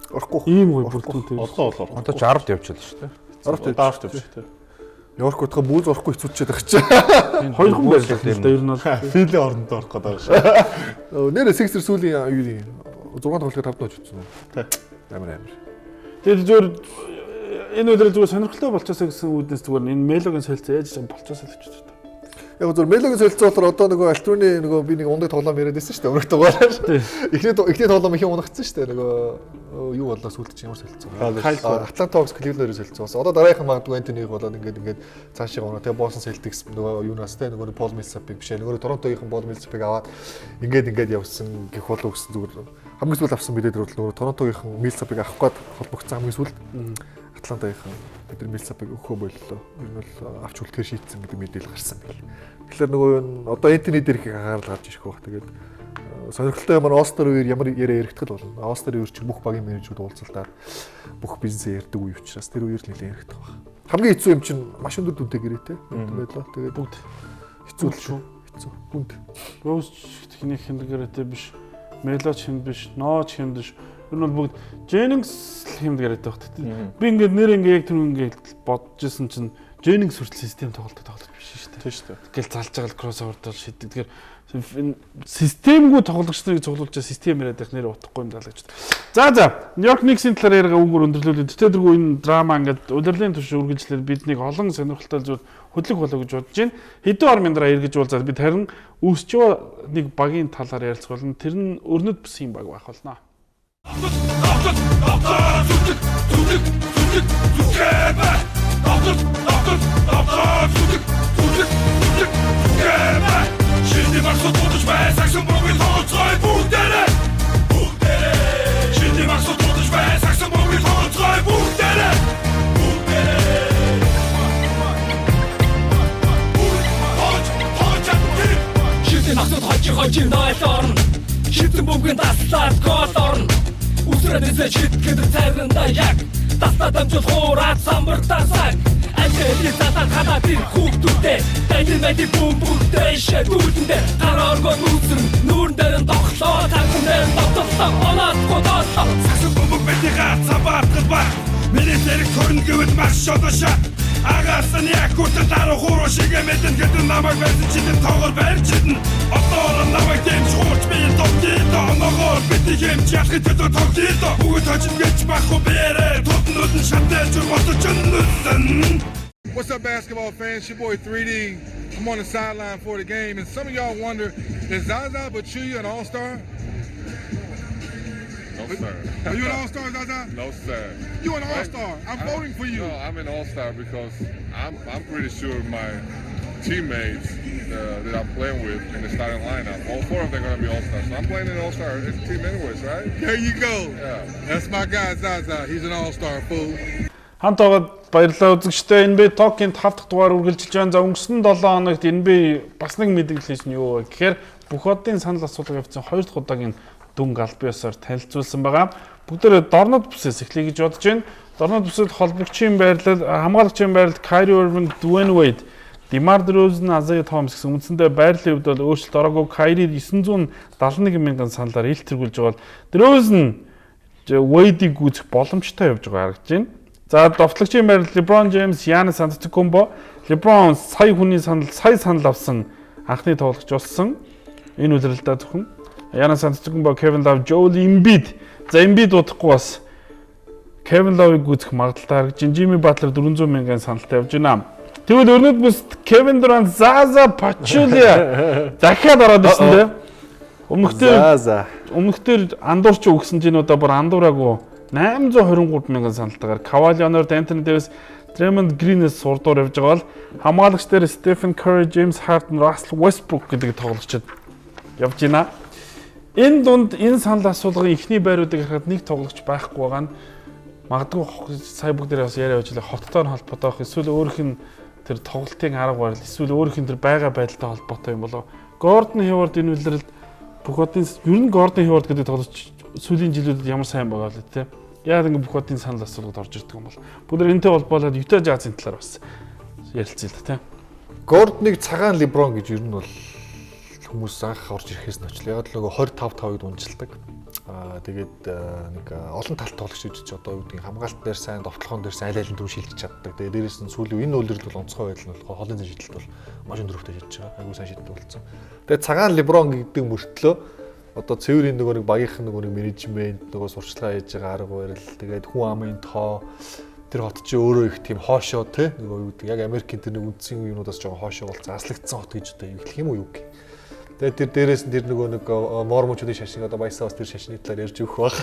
Орохгүй. Ийм гоё бүрдүүнтэй. Олоо. Одоо 60-д явчихлаа шүү дээ. 10-д явчих. Нью-Йорк утга бүүз орохгүй хэцүүчээд байгаа ч. Хоёр хүн байлаа л да ер нь бол Филийн орондоо орох гэдэг байгаа шүү. Нэрээ Sixers сүүлийн юу 6 тоглолтыг 5 дооч утсан уу? Тий. Амар. тэгээд зөвөр энэ өдрөө зүгээр сонирхолтой болчихсон гэсэн үүднээс зүгээр энэ Мелогийн солилцоо яаж болчихсон л гэж байна. Яг зөв Мелогийн солилцоо болохоор одоо нөгөө Альтруны нөгөө би нэг ундаг тоглоом яриад байсан шүү дээ. Өмнөх дугаараар. Эхний тоглоом их унагцсан шүү дээ. Нөгөө юу болоо сүлд чи ямар солилцоо. Атланта Хокс Кливлендээр солилцоос. Одоо дараагийн магадгүй Антонийг болоод ингээд цаашаа гоноо. Тэгээ Бостон Селтикс нөгөө юунаас те нөгөө Пол Милсапыг биш нөгөө Торонтогийн Пол Милсапыг аваад ингээд явсан гэх болов гэсэн зүгээр хамгийн сүүл авсан мэдээд нөгөө Торонтогийн Милсапыг авах гээд холбогдсон хамгийн сүүлд Атлантагийн бид Милсапыг өгөхөө боллоо. Энэ бол авч үлдэхээр шийдсэн гэдэг мэдээлэл гарсан байл. Тэгэхээр нөгөө одоо Энтони дээр их анхаарал гарч ирэх баг. Тэгээд сонирхолтой ямар Олстер үеэр ямар яриа яригдах болно. Олстер үеэр ч бүх багийн менежерүүд уулзалтаар бүх бизнесээ ярьдаг үе учраас тэр үеэр нэлээд яригдах баг. Хамгийн хэцүү юм чинь маш өндөр дүнтэй гэрээтэй байлаа. Тэгээд бүгд хэцүү л шүү. Хэцүү. Бүнд. Роуз техник хэмдгэрээтэй биш. Мелоч хэмд биш. Ноч хэмд биш. Энэ бол бүгд Jennings хэмдгэрээтэй багт. Би ингээд нэр яг тэр ингээд бодож исэн чинь Jennings хүртэл систем тоглолт биш шүү дээ. Тийм шүү дээ. Гэл залж байгаа л кроссовердол шийддэг. Тэгэхээр системгүй тоглогч нарыг цуглуулж систем яриад их нэр утахгүй юм даа л гэж. За Нью-Йорк Никсийн талаар яриага үгээр өндөрлүүлээд тэргүй энэ драма ингээд удирдлагын түвшин үргэлжлээд биднийг олон сонирхолтой зүйл хөдлөх болоо гэж бодож байна. Хэдэн ор миндраа эргэж уулзаад бид харин үүсч байгаа нэг багийн талаар ярилцах болно. Тэр нь өрнөд бүсгийн баг байх болно. Şimdi maksud tutuş ve saksın bugün kontrol buhdere. Şimdi maksud tutuş ve saksın bugün kontrol buhdere. Şimdi maksud hacı nayların. Şimdi bugün taslar kolların. Usradızı çıtkıdı terrında yak. Tasla damcıl horat samburtan sak. Антели сатан хана тэр хүүхдүүдээ дайнамайд бөмбөртэй ишээ дүүдэндээ гарааргоо нүцэн нүүрэн дээр нь тоглоо тагсан дээр нь тоглоо оноод годоо сагсан бөмбөг бидний гацаа баатгал ба миний зэрэг төрн гэвэл маш шодошаа агаас нь яг хүртэл дараа хуруу шигэ мэдэн гэдэг намайг байсан чинь тоглол барьж идэн одоо намайг дэмж хуурч би товдий тооногоор бидний хэмж ялахын төлөө тоглоё. Бүгд хожим гэж байхгүй бээрээ. Тутнууд нь шатаж бодож өнөдөн. What's up, basketball fans? Your boy 3D. I'm on the sideline for the game, and some of y'all wonder, is Zaza Pachulia an all-star? No, sir. Are you an all-star, Zaza? No, sir. You an all-star. I'm voting for you. No, I'm an all-star because I'm pretty sure my teammates that I'm playing with in the starting lineup, all 4 of them are going to be all-stars. So I'm playing an all-star team anyways, right? There you go. Yeah. That's my guy, Zaza. He's an all-star, fool. Хамт байгаад баярлалаа үзэгчдээ. NBA Talk-ийн 5 дахь дугаар үргэлжилж байна. За өнгөрсөн 7 хоногт NBA бас нэг мэдээлэл хийсэн юу вэ гэхээр бүх одын санал асуулга явуулсан 2 дахь удаагийн дүнг аль биесээр танилцуулсан байгаа. Бүгдээрээ дорнод бүсээс эхлэе гэж бодож байна. Дорнод бүсэд холбогчийн байрлал, хамгаалагчийн байрлал Kyrie Irving, Dwayne Wade, DeMar DeRozan, Isaiah Thomas гэсэн үндсэндээ байрлалын хувьд бол өөрчлөлт ороогүй. Kyrie 911 мянган саналаар ил тэргүүлж байгаа бол DeRozan Wade-ийг гүйцэх боломжтой явж байгаа харагдаж байна. За довтлогчийн байрлал LeBron James, Giannis Antetokounmpo, LeBron сая хүний санал авсан анхны тоглогч болсон. Энэ үлрэлтээ зөвхөн Giannis Antetokounmpo, Kevin Love, Joel Embiid. За Embiid удахгүй бас Kevin Love-ыг гүйцэх магадaltaй харагдаж байна. Jimmy Butler 400 мянган саналтай явж байна. Тэгвэл өрнөд бүст Kevin Durant, Zaza Pachulia дахиад ороод ирсэн дээ. Өмнөхдөр андуурч өгсөн чинь одоо бүр андуураагүй 823 мянган саналтайгаар Kawhi Leonard, Anthony Davis, Draymond Green-ээс сурдуур явж байгаа бол хамгаалагч дээр Stephen Curry, James Harden, Russell Westbrook гэдэг тоглогчид явж байна. Энэ дунд энэ санал асуулгын ихний байруудыг харахад нэг тоглогч байхгүй байгаа нь магадгүй сая бүгдээ бас яриа явуулаа хоттойр холбоотой эсвэл өөрийнх нь тэр тоглолтын арга барил эсвэл өөрийнх нь тэр байгаа байдалтай холбоотой юм болов. Gordon Hayward энэ үлрэлд бүх одын ер нь Gordon Hayward гэдэг тоглогч сүүлийн жилүүдэд ямар сайн байгаа л тий. Яг ингэ бүх одын санал асуулгад орж ирдэг юм бол бүгд энэтэй холбоолоод Utah Jazz-ын талаар бас ярилцъя л тий. Гордоныг цагаан LeBron гэж ер нь бол хүмүүс анх орж ирэхээс нь очлоо. Яг л нөгөө 25-5-ыг дунджилдаг. Тэгээд нэг олон талт тоглогч гэж одоо юу гэдэг хамгаалт дээр сайн, довтлогоон дээр сайн айл дөрөв шилжиж чаддаг. Тэгээд дээрээс нь сүүлийн энэ үйлрэл бол онцгой байдал нь болохоор холын зэн шидэлт бол маш өндөрөвтэй шидэж байгаа. Айгуу сайн шидэлт болсон. Тэгээд цагаан LeBron гэдэг мөртлөө одоо цэврийн нөгөө нэг багийнх нөгөө нэг менежмент нөгөө сурчлага хийж байгаа арга барил тэгээд хүн амын тоо тэр хот чи өөрөө их тийм хоошоо те нөгөө юу гэдэг яг Америкийн тэр нэг үндсэн юмудаас жоохон хоошоо бол заслагдсан хот гэж одоо хэлэх юм уу юу гэх. Тэгээд тэр дээрээс нь тэр нөгөө нэг мормочуудын шашин одоо баясаа бас тэр шашны талаар ярьж өгөх баг.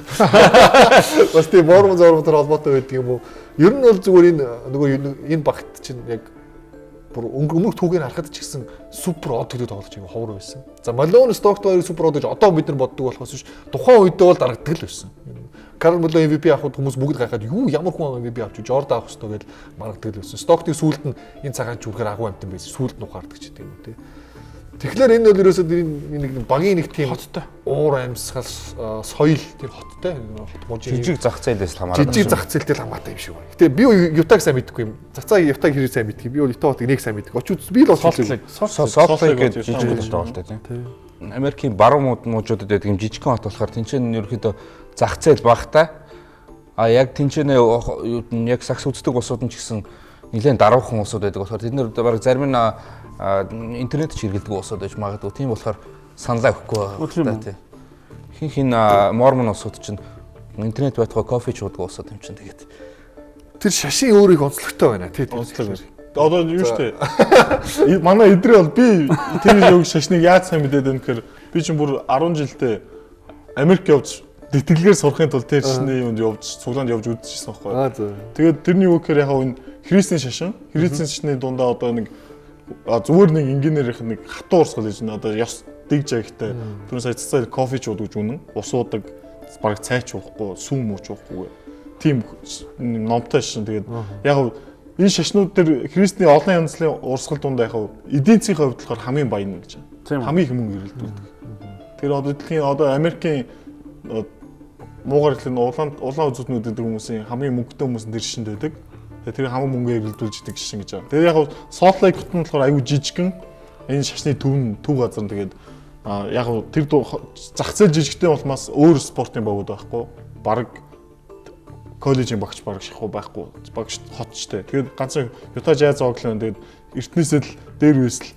Бас тийм мормон зормонтой холбоотой байдаг юм уу? Ер нь бол зүгээр энэ багт чинь яг өмнөх түүгийг харахад ч гэсэн супер од гэдэг тоглож байгаа ховор байсан. За Malone Stockton супер од гэж одоо бид нар боддог болохоос биш тухайн үедээ бол дарагддаг л байсан. Karl Malone MVP авахд хүмүүс бүгд гайхаад юу ямар хүн MVP авч Jordan авах хэрэгтэй гэж маргадаг л байсан. Stockton сүүлд нь энэ цагаан чүрхээр агуу амтан байсан. Сүүлд нь ухаардаг ч гэдэг юм тий. Тэгэхээр энэ бол ерөөсөө нэг багийн нэг тийм хоттой уур амьсгал соёл тэр хоттой жижиг зах зээлээс хамаардаг. Жижиг зах зээлтэй хамаатай юм шиг байна. Гэтэ би Utah-г сайн мэдгүй юм. Цацаа Utah-г хэрэг сайн мэдгүй. Би бол Utah хотыг нэг сайн мэдгүй. Очиж би л Salt Lake гэж жижиг тоглолт тий. Америкийн баруун мужуудад байдаг юм жижигхэн хот болохоор тэнцэн ерөөхдөө зах зээл багтай. А яг тэнцэнэ яг сакс үздэг улсууд нь ч гэсэн нэлээд даруухан улсууд байдаг болохоор тэд нэр бараг зарим нь интернет ч хэрэглэдэг улсууд байж магадгүй. Тийм болохоор саналаа өгөхгүй байна тий. Хин мормон улсууд чинь интернет байтугай кофе ч уудаг улсууд юм чинь тэгээд тэр шашин өөр их онцлогтой байна тий. Онцлог. Одоо юу штэ. Манай эдрээ бол би тэр яг шашныг яаж сайн мэдээд байна гэхээр би чинь бүр 10 жилдээ Америк явж тэтгэлгээр сурахын тулд тэр шашны юунд явж цуглаанд явж үзчихсэн байхгүй. Тэгээд тэрний юу гэхээр яг энэ христийн шашин, христийн шашны дундаа одоо нэг зүгээр нэг инженерийнх нэг хатуу урсгал гэж байна. Одоо ёс дэгж агтай. Түрүүн сая цацаа кофе ч уудаг үнэн. Ус уудаг, бараг цай ч уухгүй, сүүм мууч уухгүй. Тийм номтой шашин. Тэгээд яг энэ шашнууд дээр христийн олон янзлын урсгал дундаа яг эдийн засгийн хувьд болохоор хамгийн баян гэж байна. Хамгийн их мөнгө ирэлдүүлдэг. Тэр одоо дэлхийн одоо Америкийн муугар хэлэн улаан үзүүтнүүд гэдэг хүмүүсийн хамгийн мөнгөтэй хүмүүс тэр шишинд байдаг. Тэр хамгийн мөнгө ирэлдүүлж идэг шишин гэж байна. Тэр яг Salt Lake-т нь болохоор аюу жижигхэн энэ шашны төв газар нь тэгээд яг тэр зах зээл жижигтэй болмаас өөр спортын богод байхгүй. Бараг коллежийн багч бараг шахуу байхгүй. Багч хотчтой. Тэгээд ганцхан Utah Jazz оглоо тэгээд эртнээсээ л дээр үсэл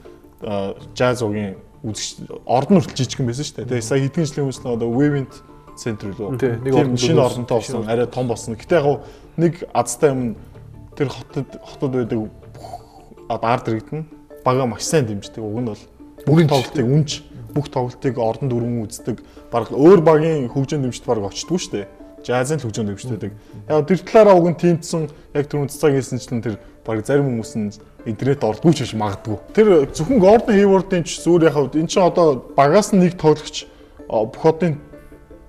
Jazz огийн үзэгч ордон хүртэл жижигхэн байсан шүү дээ. Тэгээд сая хэдхэн жилийн өмнө одоо Wavent центр лөө. Нэг Тийм ордон шинэ ордонтой болсон, арай том болсон. Гэтэ яг нэг азтай юм тэр хотод байдаг ард иргэдэн бага маш сайн дэмждэг. Уг нь бол бүх тоглолтыг үнж, бүх тоглолтыг ордон дүрмэн үздэг. Бараг өөр багийн хөгжөөнд дэмждэг бараг очтгүй шүү дээ. Жазын хөгжөөнд дэмждэг. Яг тэр талаараа уг нь тэмцсэн яг түрүүн цэцаг хэлсэнчлэн тэр бараг зарим хүмүүс нь интернет ордгүй ч биш магадгүй. Тэр зөвхөн Гордон Хейвордын ч зүгээр яг энэ чинь одоо багаас нь нэг тоглогч бүх одын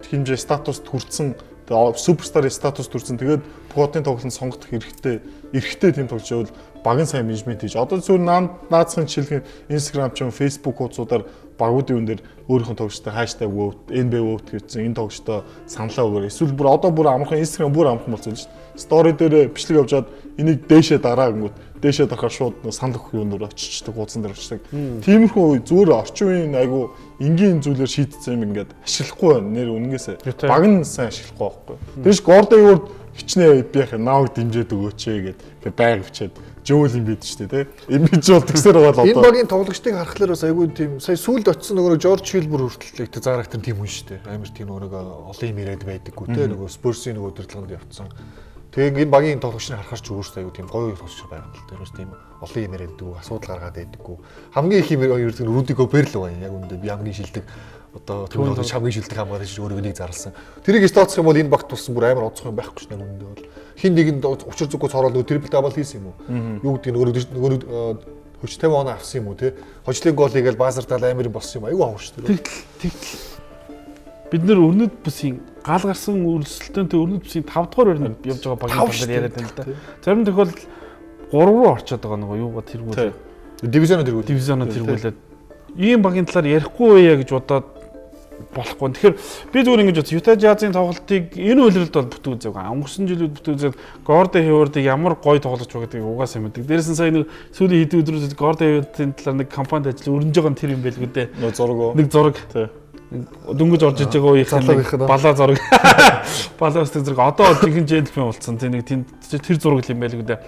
хэмжээ статуст хүрсэн суперстарын статуст хүрсэн. Тэгээд бүх одын тоглолтод сонгогдох эрхтэй тийм тоглож байвал багийн сайн менежмент хийж. Одоо зөвхөн наацхан жишээлхэн Instagram ч юм Facebook хуудасуудаар багуудын үн дээр өөрийнхөө тоглолттой хаштаг vote, NBA vote гэсэн энэ тоглолтоо саналаа өгөөр. Эсвэл бүр одоо бүр амархан Instagram бүр амархан болсон шүү дээ. Story дээр бичлэг авчаад энийг дээшээ дараа гингүүд дээшээ дарахаар шууд санал өгөх юмнөр очичдаг, хуудсан дээр очичдаг. Тиймэрхүү зүгээр орчин үеийн айгу энгийн зүйлээр шийдсэн юм ингээд ашиглахгүй байна. Нэр үнэнгээсээ баг нь сайн ашиглахгүй байхгүй. Тэгэж Гордон Хейворд хичнээн би яхаа нааг дэмжиж өгөөч гэдэг байг өчөөд жөөл юм бид ч тийм имиж бол тэгсээр байгаа л одоо энэ багийн тоглогчдыг харахаар бас айгүй тийм сая сүүлд очсон нөгөө Жорж Хилбер хүртэл их заарахтар тийм хүн шүү дээ. Амар тийм нөгөө олон юм яриад байдаггүй тийм нөгөө Спурсийн нөгөө удирдлаганд явцсан. Тэгээ энэ багийн тоглогчныг харахаар ч өөрөөсөө айгүй тийм гоё тоглогч байгаа юм л тийм тийм олон юм яриадгүй асуудал гаргаад байдаггүй. Хамгийн их юм ердөө Руди Гобер л байна. Яг үүндээ би хамгийн шилдэг одоо түүний хамгийн шилдэг хамгаалагч өөрөө нэг зарласан. Тэрийг статусах юм бол энэ багт тулсан бүр амар онцгой юм байхгүй ш нэг үүндээ бол хин нэгэнд учир зүггүй цорол нөгөө трипл дабл хийсэн юм уу? Юу гэдэг нь өөрөө хөч 50 оноо авсан юм уу те? Хожлын гол хийгээл баазар тал амар болсон юм. Айгүй авах ш. Тэгтэл бид нэр өрнөд бүсийн гал гарсан өрсөлдөөнтэй өрнөд бүсийн 5 дугаар өрнөд явж байгаа багийн талаар яриад байна л да. Зарим тохиолдолд 3 руу орчод байгаа нөгөө юугаа тэргүүл. Дивизионоо тэргүүлээд ийм багийн талаар ярихгүй байя гэж бодоод болохгүй. Тэгэхээр би зүгээр ингэж бодсон. Юта Жазын тоглолтыг энэ үйлрэлд бол бүтэн үзээг. Өнгөрсөн жилүүд бүтэн үзээд Гордон Хейвордыг ямар гоё тоглож байгаа гэдгийг угаасаа мэддэг. Дээрээс нь сая нэг сүүлийн хэдэн өдрүүдэд Гордон Хейвордын талаар нэг компанид ажиллаж өрнөж байгаа тэр юм байлгүй дээ. Нэг зураг. Дөнгөж орж иж байгаа үеийнх нь балаа зураг. Балаа өстэй зураг. Одоо жинхэнэ джентльмен болсон. Тэр нэг тэр зураг юм байлгүй дээ.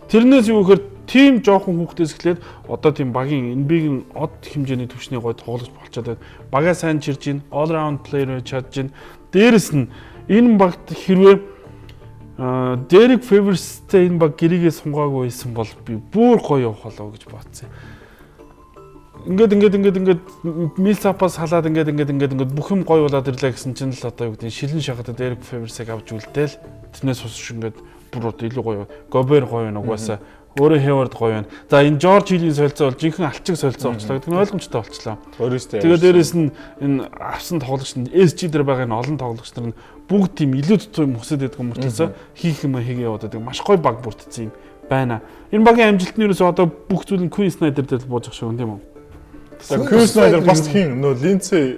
Тэрнээс юу гэхээр тим жоохон хүүхдээс эхлээд одоо тийм багийн NBA-ийн од хэмжээний түвшний гой тоглож болчиход байна. Багаа сайн чирж гин, all round player чадж гин. Дээрэс нь энэ багт хэрвээ Derek Favors-тэй энэ баг гэрээгээ сунгаагүй байсан бол би бүр гоё явах болоо гэж бодсон. Ингээд Millsap-аас халаад ингээд бүх юм гоё болоод ирлээ гэсэн чинь л одоо юу гэдэг шилэн шахаад Derek Favors-ыг авч үлдээл. Тэрнээс хосч ингээд бүр илүү гоё. Гобер гоё байна угаасаа. Өөрөө Хейворд гоё байна. За энэ Жорж Хилийн солилцоо бол жинхэнэ алчиг солилцоо болчлаа гэдэг нь ойлгомжтой болчлаа. Тэгээд дээрэс нь энэ авсан тоглогч нь SG дээр байгаа энэ олон тоглогч нар нь бүгд тийм илүү тутам юм хүсэж байдаг мөртлөөсөө хийх юм хийгээ яваад байдаг. Маш гоё баг бүрдсэн юм байна. Энэ багийн амжилт нь ерөөсөө одоо бүх зүйл нь Queen Snyder дээр бууж ах шиг юм тийм үү? Queen Snyder бас хин нөө Lindsay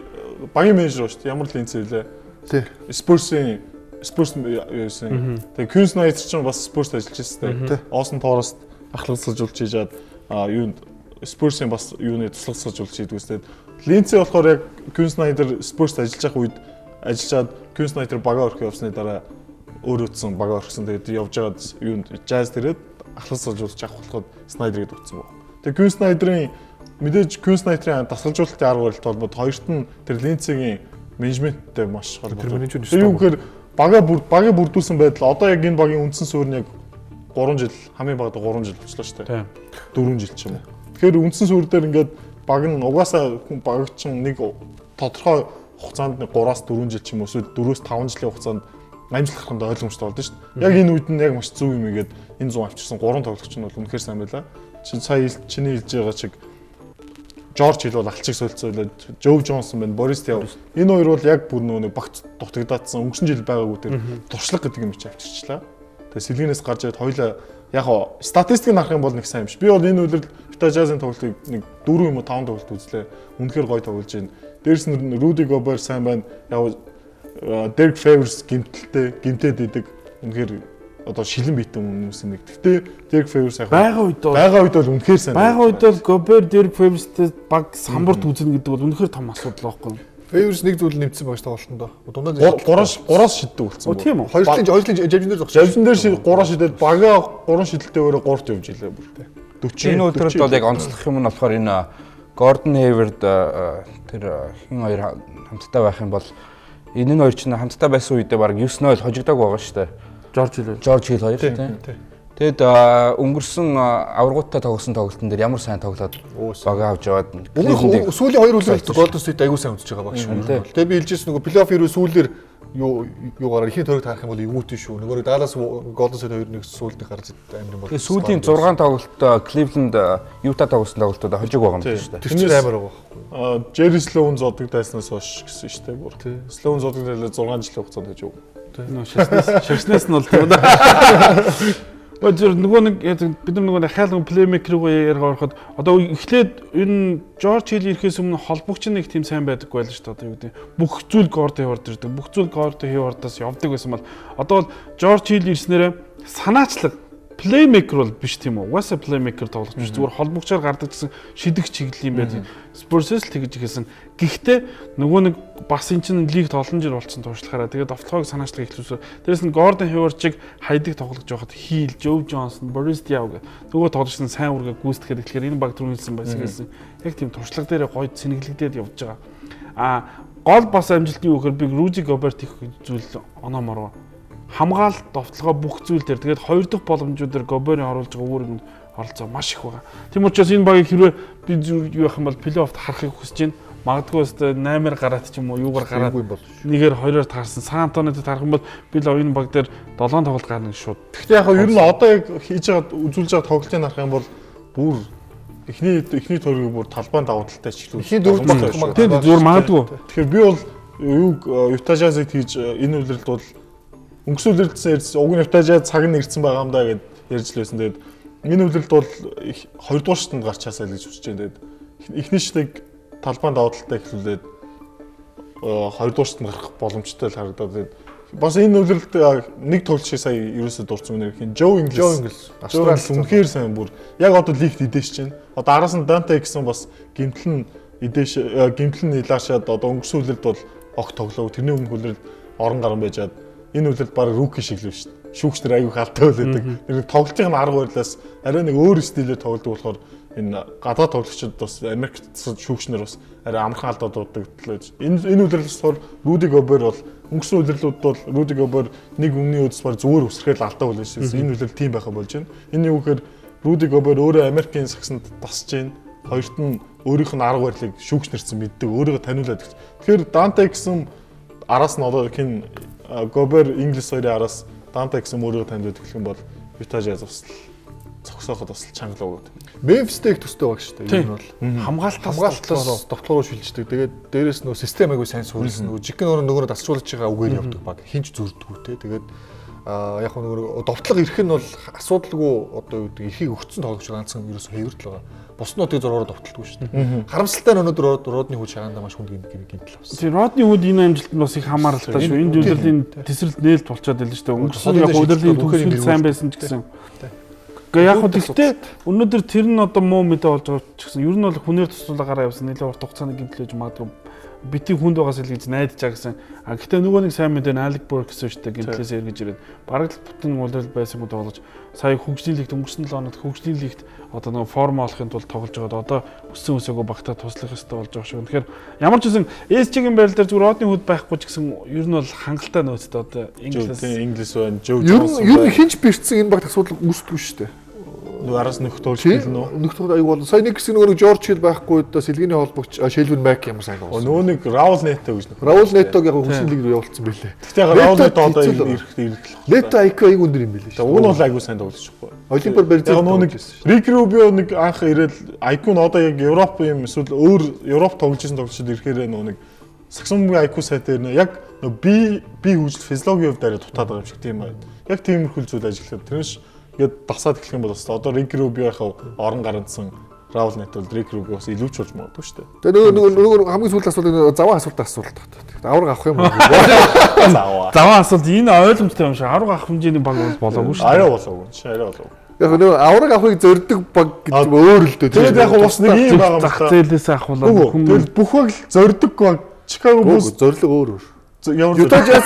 багийн менежер шүү дээ. Ямар Lindsay вүлээ? Тий. Спорс юусэн. Тэгээ Queen Snyder ч бас Спорст ажиллаж байсан тийм. Осон Торост ахлагсалжуулж хийжээд юунд Спорсын бас юуны туслахсалжуулж хийдгүүстэй. Lindsay болохоор яг Queen Snyder Спорст ажиллаж байх үед ажиллаад Queen Snyder бага орох явсны дараа өөрөөдсөн бага орсон. Тэгээд явж байгаад юунд Jazz дээрээ ахлагсалжуулж авах болоход Snyder гэдэг утсан баг. Тэгээ Queen Snyder-ийн мэдээж Queen Snyder-ийн дасгалжуулалтын арга барилт холбоод хоёрт нь тэр Lindsay-гийн менежменттэй маш холбоотой. Тэр юу гэхээр багаа бүрдүүлсэн байдал одоо яг энэ багийн үндсэн суурь нь яг 3 жил хамгийн багадаа 3 жил болчихлоо шүү дээ. 4 жил ч юм уу. Тэгэхээр үндсэн суурь дээр ингээд баг нь угаасаа багч нэг тодорхой хугацаанд 3-4 жил ч юм уу эсвэл 4-5 жилийн хугацаанд амжилт гарахын ойлгомжтой болдоо шүү дээ. Яг энэ үед нь яг маш зөв юм игээд энэ 100 авчирсан 3 тоглогч нь бол үнэхээр сайн байлаа. Сая чиний хэлж байгаа чиг Жорж Хил бол алчиг солилцоолоод Жов Джонсон байна, Борис Тяв. Энэ хоёр бол яг бүр нэг багт дутагдаадсан өнгөрсөн жил байгаагүй тэр туршлага гэдэг юм чи авчирчлаа. Тэгээ сэлгэнээс гарч ирээд хоёлаа яг статистикийг харах юм бол нэг сайн юм ш. Би бол энэ үйлрэл Utah Jazz-ын тоглолтыг нэг 4 юм уу 5 тоглолт үзлээ. Үнэхээр гоё тоглож байна. Дээрс нь Rudy Gobert сайн байна. Яг Derek Favors гимтээд идэг. Үнэхээр одоо шилэн битэн хүмүүс нэг. Гэхдээ Derek Favors яг байгаа үед бол үнэхээр сайн. Байгаа үед бол Gobert Derek Favors-тэй баг самбарт үзэн гэдэг бол үнэхээр том асуудал байхгүй. Favors нэг зүйл нэмсэн байгаа ш тоглолтонд. Дундаа 3-аас шиддэг болсон. Тийм үү? Хоёрын жавжин дээр зогсож. Жавжин дээр 3 шидэд багаа 3 шидэлтэй өөрөө 3-т явж илээ бүр. 40. Энэ өдрөд бол яг онцлох юм нь болохоор энэ Gordon Hayward тэр хин хоёр хамтдаа байх юм бол Энэ нь хоёр чинь хамтдаа байсан үедээ баг 9-0 хожигдоог байгаа шүү дээ. Жорж Хил хоёр тийм. Тэгэд өнгөрсөн аваргуудтай тоглосон тоглолтын дээр ямар сайн тоглоод багаа авч яваад сүүлийн 2 үлрэлт Golden State аягүй сайн үзэж байгаа баг шүү. Тэгээ би хэлжсэн нөгөө плей-офф ирүү сүүлээр юугаар ихийн төрөг таарах юм бол эвгүүтэн шүү. Нөгөө Dallas Golden State 2-1 сүүлдээ гарч амир юм бол. Тэгээ сүүлийн 6 тоглолтод Cleveland Utah тоглосон тоглолтууд хожиг байгаа юм шүү дээ. Тэр чинь амар байгаа. Jerry Sloan зодогдайснаас хойш гэсэн шүү дээ бүр. Sloan зодогдайлаа 6 жилийн хугацаанд гэж юу. Шашнаас нь бол тийм үү. Өдөр нөгөө нэг бид нар нөгөө хайлгын плеймейкер руу ярих ороход одоо эхлээд энэ Жорж Хил ирэхээс өмнө холбогч нэг тийм сайн байдаг байлаа шүү дээ. Одоо юу гэдэг бүх зүйл Гордон Хейвард ирдэг. Бүх зүйл Гордон Хейвардаас явдаг байсан бол одоо бол Жорж Хил ирснээрээ санаачлаг плеймейкер бол биш тийм үү? Угаасаа плеймейкер тоглож биш. Зүгээр холбогчоор гардаг гэсэн шидэх чиглэл юм байдаг. Спурсээс л тэгж ихсэн. Гэхдээ нөгөө нэг бас эн чинь лигт олон жил болцсон туршлагаараа тэгээд довтлогыг санаачлаг ихлүүлсэн. Дээрээс нь Гордон Хейвард чиг хайдаг тоглож байхад Хил, Joe Johnson, Boris Diaw гэх нөгөө тоглогчдын сайн үргээ гүйцэтгэхэд эхлэхээр энэ баг түрүү хэлсэн байсан гэсэн. Яг тийм туршлага дээр гоё сэнэглэгдээд явж байгаа. Гол бас амжилтны үгээр би Rudy Gobert их зүйл оноомор хамгаалалт довтлогоо бүх зүйл дээр тэгээд 2 дахь боломжууд дээр Gobert-ийн оруулж байгаа үүрэг нь оролцоо маш их байгаа. Тийм учраас энэ багийг хэрвээ би юу явах юм бол плей-оффт харахыг хүсэж байна. Магадгүй өстө 8-аар гараад ч юм уу юугаар гараад нэгээр 2-оор таарсан Сан Антонид таарах юм бол би л энэ баг дээр 7 тоглолт гарна шууд. Гэхдээ яг ер нь одоо яг хийж байгаа үзүүлж байгаа тоглолтыг харах юм бол бүр эхний төргийг бүр талбайн давуу талтай чиглүүлсэн. Эхний дөрөв болох юм. Тийм зүгээр магадгүй. Тэгэхээр би бол юуг Utah Jazz-ыг хийж энэ үлрэлт бол өнгөрсөн үлрэлтсэн ярьсан уг нь Utah Jazz цаг нь ирсэн байгаа юм даа гэд ярьж л байсан. Тэгээд энэ үлрэлт бол 2 дугаар шатнд гарч чаасаа л гэж үзэж байна. Тэгээд эхний шатыг талбайн давуу талтай эхлүүлээд 2 дугаар шатнд гарах боломжтой л харагдаад. Тэгээд бас энэ үлрэлт нэг тоглолт шиг сая ерөөсөд дурсан үнээр гэх юм. Joe Ingles Австрал үнэхээр сайн бүр яг одоо лигт идэж чинь. Одоо араас нь Dante гэсэн бас гимтэл нь илаашаад одоо өнгөрсөн үлрэлт бол огт тоглоо. Тэрний өмнөх үлрэлт орон гарan байжгаад энэ үлрэлт баг руки шиг л шүү дээ. Шүүгчнэр аягүй халтай үлээдэг. Тэр тоглолтын арга барилаас арай нэг өөр стилээр тоглодог болохоор энэ гадаад тоглогчид бас Америкт шүүгчнэр бас арай амархан алдаад дууддаг гэж. Энэ үлрэлээс бол Rudy Gobert бол өнгөрсөн үлрэлүүд бол Rudy Gobert нэг өмнөний үдс бар зүгээр өсрөхөөл алдаа үлээж байсан. Энэ үлрэл тийм байхаа болж байна. Энэ юу гэхээр Rudy Gobert өөрөө Америкийн сагсанд тасж байна. Хоёрт нь өөрийнх нь арга барилыг шүүгчнэрсэн мэддэг, өөрийгөө таниулаад. Тэгэхээр Dante гэсэн араас нь одоо хин Gobert Ingles хоёрын араас Dante гэсэн өөрийгөө таниулаад эхлэх юм бол Utah Jazz бас цогсооход бас чангалаа өгöd. Memphis-тэй их төстэй баг шүү дээ. Энэ бол хамгаалтаас довтлогоо шилждэг. Тэгээд дээрээс нөө систем аягүй сайн суурилсан. Нөгөө жиг нөгөө дасчуулж байгаа үгээр явдаг баг. Хинч зүрдгүү те. Тэгээд яг нөгөө довтлого ирэх нь бол асуудалгүй одоо юу гэдэг эрхийг өгцөн тоглогч ганцхан ерөөсөө хэвэрдэл байгаа. Буснуудыг зургаар довтлдаггүй шүү дээ. Харамсалтай нь өнөөдөр Родны Худ шагаандаа маш хүнд гэмтэл авсан. Тийм Родны Худ энэ амжилт нь бас их хамааралтай шүү. Энэ зүйлийн тесрэлт нээлт болчиход байлаа шүү дээ. Өнгөрсөн яг удирдлын төгсгөл сайн байсан ч гэсэн. Гэхдээ яг хөө тэгтээ өнөөдөр тэр нь одоо муу мэдээ болж байгаа ч гэсэн ер нь бол хүнээр туслуулаагаар явсан нэлээд урт хугацааны гэмтэл байж магадгүй бити хүнд байгаас л гэж найдаж байгаа гэсэн. Гэхдээ нөгөө нэг сайн мэдээ Alec Burks шүү дээ гэмтлээс эргэж ирээд бараг л бүтэн удирдал байсан юм тоглож сая хөгжлийн лигт өнгөрсөн 7 хоногт хөгжлийн лигт одоо нөгөө форм олохын тулд тоглож байгаад одоо өссөн өсөөгөө багтаа туслах хэрэгтэй болж байгаа шүү. Тэгэхээр ямар ч үсэн SG-ийн байрал дээр зүгээр Родны Худ байхгүй ч гэсэн ер нь бол хангалттай нөөцтэй одоо English байна. Joe Johnson. Ер нь хинч бэрцсэн энэ багт асуудал үүсдэггүй шүү дээ. Нөгөө араас нөхд төрж хэлнэ үү? Нөхд аяг бол сая нэг хэсэг нөгөө Жорж Хил байхгүй удаа сэлгэний холбогч Шелвин Мак ямар сайн болсон. Нөгөө нэг Raul Neto гэж нөхд. Raul Neto-г яг хүсэл лиг рүү явуулсан байлээ. Гэхдээ Raul Neto одоо ирэх. Neto IQ аяг өндөр юм байлээ. Уг нь бол аягүй сайн тоглож байхгүй. Олимпиар барьсан. Нөгөө нэг Rick Rubio нэг анх ирээд IQ нь одоо яг Европ юм эсвэл өөр Европ тоглож исэн тоглогчид ирэхээр нөгөө нэг саксомгийн IQ сайтай нэ яг би хөгжил физиологийн хувьд арай дутаад байгаа юм шиг тийм байна. Яг тиймэрхүү зүйл ажиллахад тэрнээс ингээд дасаад эхлэх юм бол бас одоо Rick Rubio-ийнхаа орон гарантсан Raul Neto Rick Rubio-с илүү ч болж магадгүй шүү дээ. Тэгээ нөгөө хамгийн сүүлийн асуулт заваа асуулт байна. Авраг авах юм уу? Заваа асуулт энэ ойлгомжтой юм шиг авраг авах хэмжээний баг болоогүй шүү. Арай болоогүй. Арай болоогүй. Яг нөгөө авраг авахыг зорддог баг гэдэг нь өөр л дээ. Тэгээд яг бас нэг юм байгаа юм байна. Зээлээс авахлаа хүн бүх баг зорддог баг Chicago Bulls зорилго өөр. Utah Jazz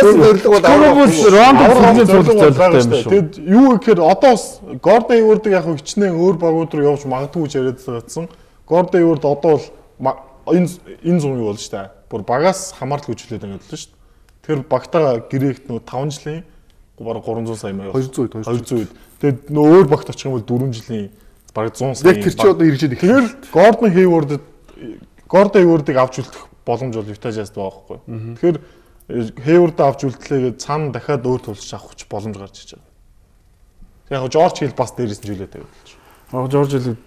зорилго бол авраг Rondo зорилго байгаа юм шүү. Тэгэд юу гэхээр одоо Gordon Hayward-ыг яг хичнээн өөр багууд руу явж магадгүй гэж яриад байсан. Gordon Hayward одоо бол энэ зам юу болж та. бүр багаас хамаарлаг хүчлээд байгаа л шүү дээ. Тэр багтаа гэрээхт нөө 5 жилийн бараг 300 сая маяг 200 үед. Тэгээд нөө өөр багт очих юм бол 4 жилийн бараг 100 сая. Яг тэр чи одоо ирж идэх. Тэгэхээр Gordon Hayward-ыг авч үлдэх боломж бол Utah Jazz-д байгаа байхгүй. Тэгэхээр Hayward-ыг авч үлдлээгээд цаана дахиад өөр тулч авах ч боломж гарч иж байгаа. Яг George Hill бас дээрээс нь жилээ тавиад байна. Жорж Хил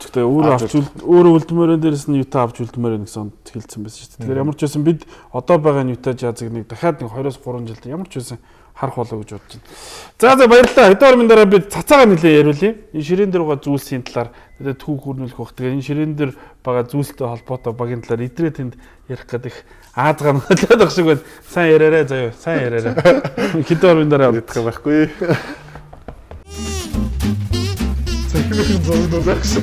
гэхдээ өөрөө үлдмээрэн дээрээс нь Utah авч үлдмээрэн гэсэн хэлсэн байсан шүү дээ. Тэгэхээр ямар ч байсан бид одоо байгаа Utah Jazz-ыг нэг дахиад нэг 2-3 жилд ямар ч байсан харах болоо гэж бодож байна. За баярлалаа. Хэдэн орны дараа бид цацаагаа нэлээ яриулъя. Энэ ширээн дээр байгаа зүйлсийн талаар тэгээд түүх хүрнүүлэх баг. Тэгээд энэ ширээн дээр байгаа зүйлстэй холбоотой багийн талаар идрээ тэнд ярих гэдэг аазгаа нөлөөд баг шиг байна. Сайн яриараа заяа. Сайн яриараа. Хэдэн орны дараа идэх байхгүй. Захирлын зовлон багш.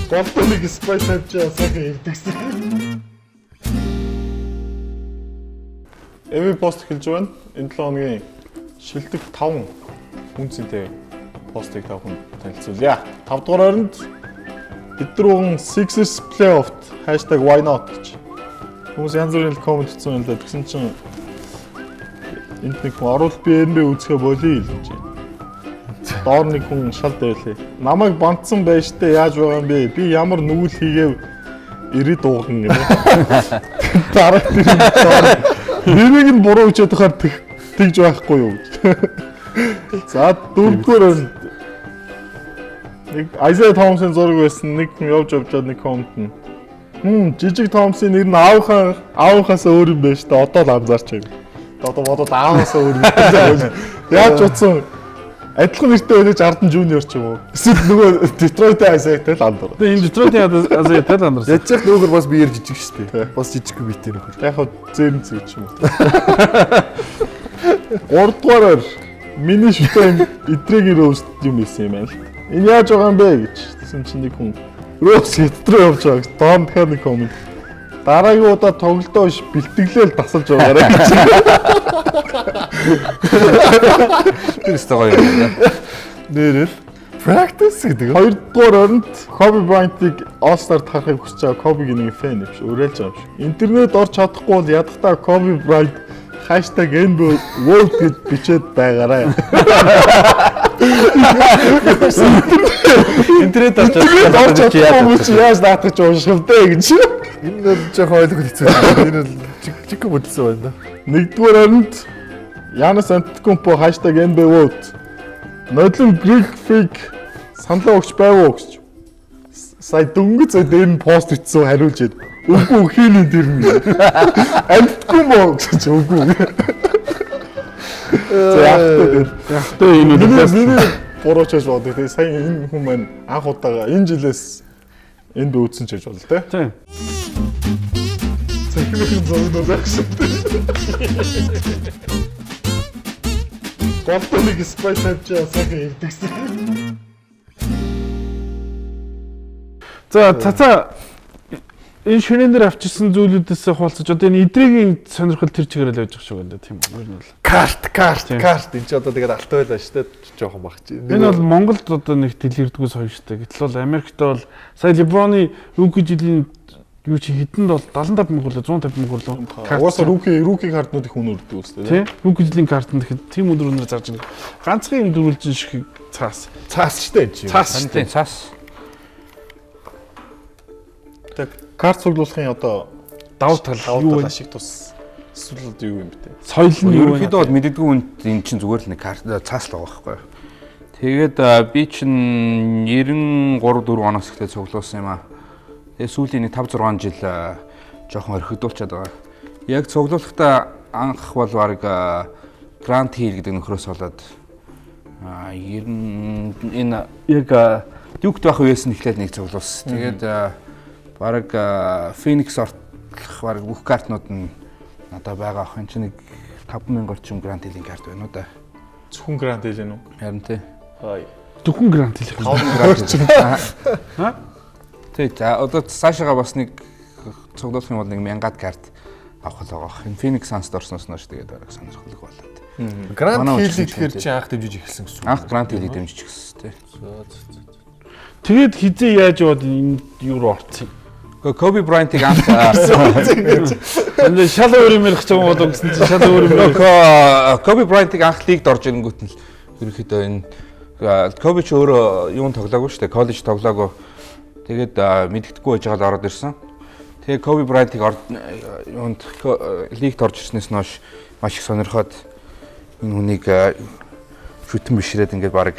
Гортоныг спайс авчаа сайхан ирдэгсэн. Эми пост хэлж байна. Энэ 7 хоногийн шилдэг 5 үнцэнтэй постыг та бүхэн танилцуулъя. 5 дугаар оронд бид нар Sixers playoff #why not гэж хүмүүс янз бүрийн коммент хийсэн юм л да. Тэгсэн чинь энд нэг хүн оруулалт би NBA үзэхэ болъё л гэж байна. Доор нэг хүн шал дэвлээ. Намайг бантсан байж тээ яаж байгаа юм бэ? Би ямар нүгэл хийгээв ирээд дууган гэнэ. Дараа тэр Бивиг нь буруу үчээд тахаар тэгж байхгүй юу гэж. За дөрөвдүгээр нэг Isaiah Thomas-ын зураг байсан, нэг хүн явж авчаад нэг коммент нь жижиг Thomas-ын нэр нь аавынхаас өөр юм байна шүү дээ. Одоо л анзаарч байна. Одоо аавынхаас өөр юм. Яаж утсан? Адилхан нэртэй байж Arden Junior ч юм уу. Эсвэл нөгөө Detroit-ийн Isaiah-тай л андар. Тэгээ энэ Detroit-ийн Isaiah-тай л андарсан. Ячиг нөхөр бас биеэр жижиг шүү дээ. Бас жижиг биетэй нөхөр. Яг хөө зэм зэг юм уу. 3 дугаараар миний шүтэн эдрэгийн рөөст юм исэн юм байна л. Энэ яаж байгаа юм бэ гэж. Тэсэн чинь нэг хүн рөөс хэтрээ явж байгаа гэж. Доор дахиад нэг коммент. Дараагийн удаа тоглолтоо биш бэлтгэлээл тасалж байгаарай гэж. Тэр стогоо юм. Нэрэл practice гэдэг. 2 дугаар оронд Kobe Bryant-ыг All-Star тарахыг хүсэж байгаа Kobe-гийн нэг фэн биш уриалж байгаа юм шиг. Интернет орж чадахгүй бол ядахтаа Kobe Bryant #NBA World гэж бичээд байгаарай. Интернет орж чадахгүй чи яаж даатгаж уушгав дээ гэж. Энэ бол жоохон ойлгох хэцүү. Энэ бол чиг бодсон байна. 1-р оронд Giannis Antetokounmpo #NBA World нодлон Greek Freak саналаа өгч байв уу гэж. Сая дөнгөж дээр нь пост итсэн хариулж яд. Үгүй хийний дэр нь. Antetokounmpo гэж үгүй. Яахтай энэ миний буруучж боддог. Тэгээ сая энэ хүн маань анх удаага энэ жилээс энд үүдсэн ч гэж болно те. Тийм. Захирлын зовлон багш. Гортоныг спайс авчаа сайхан ирдэгсэн. За цацаа энэ ширэн дээр авчирсан зүйлүүдээс хуваалцаж одоо энэ эдрэгийн сонирхол тэр чигээр л явж байгаа шүү гэнэ тийм үү. Ер нь бол карт энэ ч одоо тэгээд алтай байлаа шүү дээ жоохон багч. Энэ бол Монголд одоо нэг дэлгэрдгүүс хоёр шүү дээ. Гэтэл бол Америкт бол сая LeBron-ы рүүки жилийн юу чи хэдэнд бол 75 мянга болоо 150 мянга болоо. Угаасаа рүүки картнууд их өнөр өгдөг үстэй тийм. Рүүки жилийн картанд ихэд тийм өнөр зарж байгаа. Ганцхан юм дөрвөлжин шиг цаас ч дээ чи. Цаас. Тэг карт цуглуулахын одоо давуу тал юу вэ? Ашиг тус эсвэл юу юм бэ те. Соёл нь юу вэ? Ерөнхийдөө бол мэддэггүй үнд эн чинь зүгээр л нэг карт цаас л байгаа байхгүй. Тэгээд би чинь 93 4 оноос ихтэй цуглуулсан юм аа. Тэгээ сүүлийн нэг 5 6 жил жоохон орхигдуулчаад байгаа. Яг цуглуулахдаа анх бол баг Grant Hill гэдэг нөхрөөс болоод энэ яг Duke байх үеэс нь эхлээд нэг цуглуулсан. Тэгээд баг Phoenix ортлох баг бүх картнууд нь надад байгаа ах. Энд чинь нэг 5000 орчим Grant Hill-ийн карт байна уу да. Зөвхөн Grant Hill нь үү? Харин тий. Зөвхөн Grant Hill. 5000 Ха? Тий, одоо цаашаага бас нэг цуглуулах юм бол нэг 1000-аад карт авах л байгаа. Энэ Phoenix Suns-д орсноос нь шүү тэгээд бараг сонирхолтой болоод. Grant Hill-ийг тэгэхээр чи анх дэмжиж эхэлсэн гэсэн үг. Анх Grant Hill-ийг дэмжиж эхэлсэн тий. Тэгээд хизээ яаж яваад энэ юу руу орсон юм? Коби Брайантыг анх энэ шал өөр юм ярих гэж байгаа болов гэсэн чинь шал өөр юм. Коби Брайантыг анх лигд орж ирэнгүүт нь ерөнхийдөө энэ Коби ч өөрөө юунд тоглоагүй шүү дээ. Коллеж тоглоагүй. Тэгээд мэддэхгүй байж байгаа л ороод ирсэн. Тэгээ Коби Брайантыг юунд лигт орж ирснээс хойш маш их сонирхоод энэ хүнийг шүтэн бишрээд ингээд баг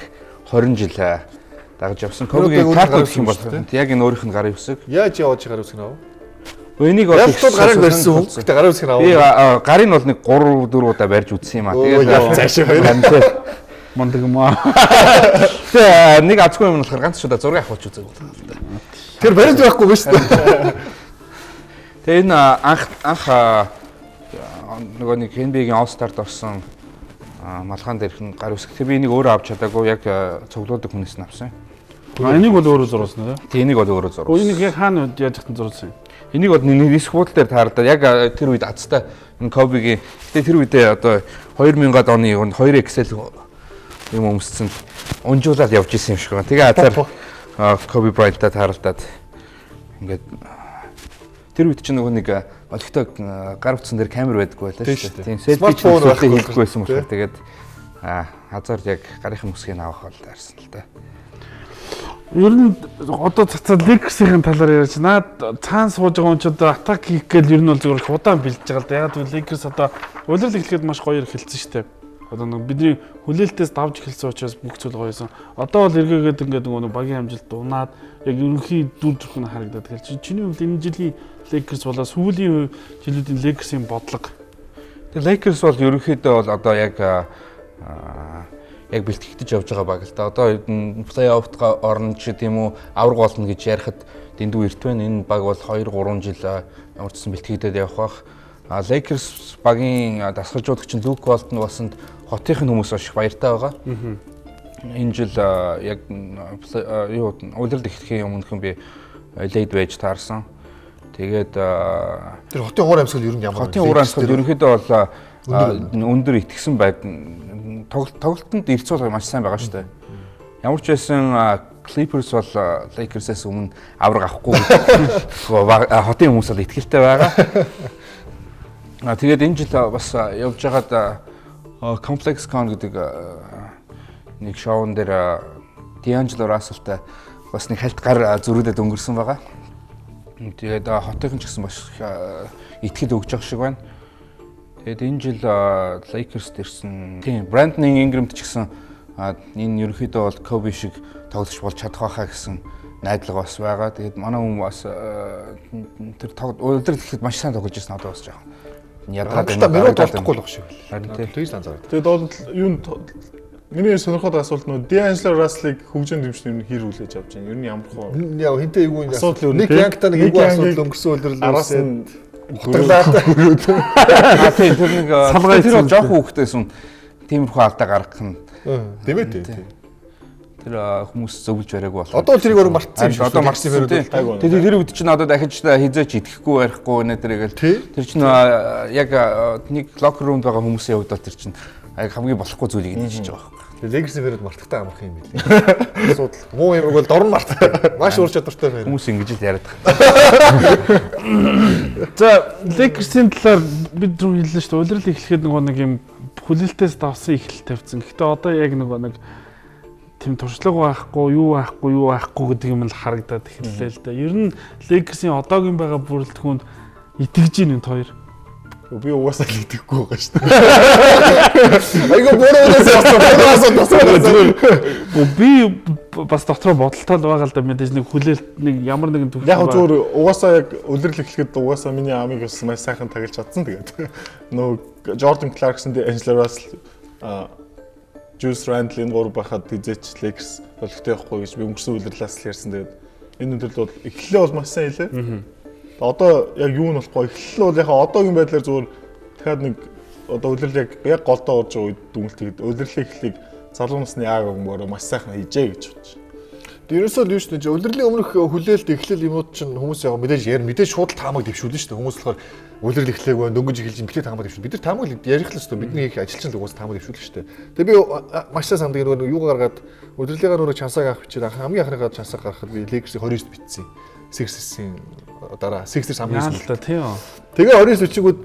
20 жил дагаж явсан. Кобигийн карт гэх юм бол яг энэ өөрийнх нь гарын үсэг. Яаж яваад гарын үсэг нав? Энийг одоо гараг барьсан хүн. Гэтэ гарын үсэг нав. Би гарын бол нэг 3-4 удаа барьж үзсэн юм аа. Тэгээд цаашаа хоёр. Мондөг маа. Тэгээ нэг азгүй юм болохоор ганц ч удаа зураг авах үзэг бол. Тэр барьж байхгүй биш үү? Тэгээ энэ анх нөгөө нэг NBA-гийн All Star-д орсон малхан дээрх гар үсэг. Тэгээ би энийг өөрөө авч чадаагүй яг цуглуулдаг хүнээс нь авсан. Энийг бол өөрөө зурсан аа. Тэгээ энийг бол өөрөө зурсан. Энийг яг хаана яаж хатан зурсан юм? Энийг бол нэг дискбол дээр таардаа яг тэр үед азтай энэ Кобигийн тэгээ тэр үедээ одоо 2000-ад оны 2 Excel юм өмссөн унжуулаад явж исэн юм шиг байна. Тэгээ азар Коби Брайанттай тааралдаад ингээд тэр үед чинь нөгөө нэг олигтой гар утсан дээр камер байдаггүй байлаа шүү дээ. Тийм селфи хийхгүй байсан болохоор тэгээд хазар яг гарынхын үсгийг авах бол таарсан л да. Ер нь одоо цацаад Lakers-ийн талаар ярьж наад цаан сууж байгаа хүн ч одоо атак хийх гээл ер нь бол зөвхөн удаан бэлдэж байгаа л да. Яг л Lakers одоо улирал эхлэхэд маш гоё эхэлсэн шүү дээ. Одоо нэг бидний хүлээлтээс давж эхэлсэн учраас бүх зүйл гоёсэн. Одоо бол эргээгээд ингээд нөгөө багийн амжилт унаад яг ерөнхий дүр төрх нь харагдаад тэгэхээр чиний хувьд энэ жилийн Lakers болоо сүүлийн жилүүдийн Lakers-ийн бодлого. Тэгээ Lakers бол ерөнхийдөө бол одоо яг бэлтгэгдэж явж байгаа баг л да. Одоо плей-оффт орно ч тийм үү авраг болно гэж ярихад дэндүү эрт байна. Энэ баг бол 2-3 жил ямар ч гэсэн бэлтгэгдээд явах бах. Lakers багийн дасгалжуулагч Люк Волтон басанд хотынхын хүмүүс маш их баяртай байгаа. Энэ жил яг юу улирал эхлэхийн өмнөхөн би лейд байж таарсан. Тэгээд тэр хотын уур амьсгал ер нь ямар хотын уур амьсгал ерөнхийдөө бол өндөр итгэсэн байд тоглолтод ирцүүлэх маш сайн байгаа шүү дээ. Ямар ч байсан Clippers бол Lakers-ээс өмнө авраг авахгүй хотын хүмүүс бол итгэлтэй байгаа. Тэгээд энэ жил бас явж байгаад Complex Con гэдэг нэг шоун дээр D'Angelo Russell-тай бас нэг хальт гар зөрүүдэд өнгөрсөн байгаа. Тэгээд хотынхан ч гэсэн маш итгэл өгж байгаа шиг байна. Тэгээд энэ жил Lakers дэрсэн тийм Brandon Ingram-д ч гэсэн энэ ерөнхийдөө бол Kobe шиг тоглож болж чадах байхаа гэсэн найдлага бас байгаа. Тэгээд манай хүн бас тэр удирдал ихэд маш сайн тоглож байсан одоо бас жаа. Яргаад минут олдохгүй л баг шиг байна. Тэгж анзаардаг. Тэгээд бол юунд миний сонирхоод асуулт нь D'Angelo Russell-ыг хөгжөөнд дэмжсэн юм хэр хүлээж авч байна. Ер нь ямар хөө. Яа хинтээ эйгүү нэг янгтаа нэг эйгүү асуудал өнгөрсөн үлрэл араас нь тийм тэр нэг тэр бол жоохон хүүхдээсэн тиймэрхүү алдаа гаргах нь тийм ээ. Тэр хүмүүс зөвлөж бариагүй болох. Одоо тэрийг өөрөө мартсан юм шиг. Одоо мартсан хэрэг. Тэр үед чинь одоо дахиж хизээч идэхгүй барихгүй нэ тэргээл. Тэр чинь яг нэг локер руунд байгаа хүмүүсийн хувьд тэр чинь яг хамгийн болохгүй зүйлийг хийж байгаа. Тэгээ Lakers-ийн фэрэд мартахтай амарх юм билээ. Асуудал. Муу юм бол дорн март. Маш ур чадвартай фэр. Хүмүүс ингэж л яриад байгаа. За Lakers-ийн талаар бид түрүү хэллээ шүү дээ. Улирал эхлэхэд нэг юм хүлээлтээс давсан эхлэл тавьсан. Гэхдээ одоо яг нэг тийм туршлага байхгүй, юу байхгүй гэдэг юм л харагдаад эхэллээ л да. Ер нь Lakers-ийн одоогийн байгаа бүрэлдэхүүнд итгэж ийн энэ хоёр. Би угаасаа л итгэхгүй байгаа шүү дээ. Айгу боороо би бас дотроо бодолтой л байгаа л да мэдээж нэг хүлээлт нэг ямар нэгэн төвчл. Яг зүгээр угаасаа яг улирал эхлэхэд угаасаа миний амиг бас маш сайхан таглаж чадсан тэгээд. Нөгөө Jordan Clarkson, D'Angelo Russell, Julius Randle энэ гур бахад хизээч Lakers болгохтой байхгүй гэж би өнгөрсөн улирлаас л ярьсан. Тэгээд энэ өдрөл бол эхлэлээ бол маш сайн хэлээ. Одоо яг юу нь болохгүй эхлэл бол яхаа одоогийн байдлаар зүгээр дахиад нэг одоо улирал яг голдоо орж байгаа үед дүнэлт тэгээд улирлын эхлэлийг залуу насны аа гомбороо маш сайхан хийжээ гэж бодож. Ерөөсөө л юу шүү дээ. Улирлын өмнөх хүлээлт эхлэл юмуд чинь хүмүүс яг мэдээж шууд таамаг дэвшүүлнэ шүү дээ. Хүмүүс болохоор улирал эхлээг байна, дөнгөж эхэлж имплект таамаг дэвшүүл. Бид нар таамаг ярих л шүү дээ. Бидний их ажилчин л угаас таамаг дэвшүүлэх шүү дээ. Тэгээ би маш сайн санддаг нөгөө юу гаргаад улирлынхаа нөгөө чансааг авах бичээд хамгийн анхныхаа чансааг гаргахад би Lakers-ийг 29-д битсэн. Sixers-ийн дараа Sixers хамгийн яа л тийм. Тэгээ 29 өчигүүд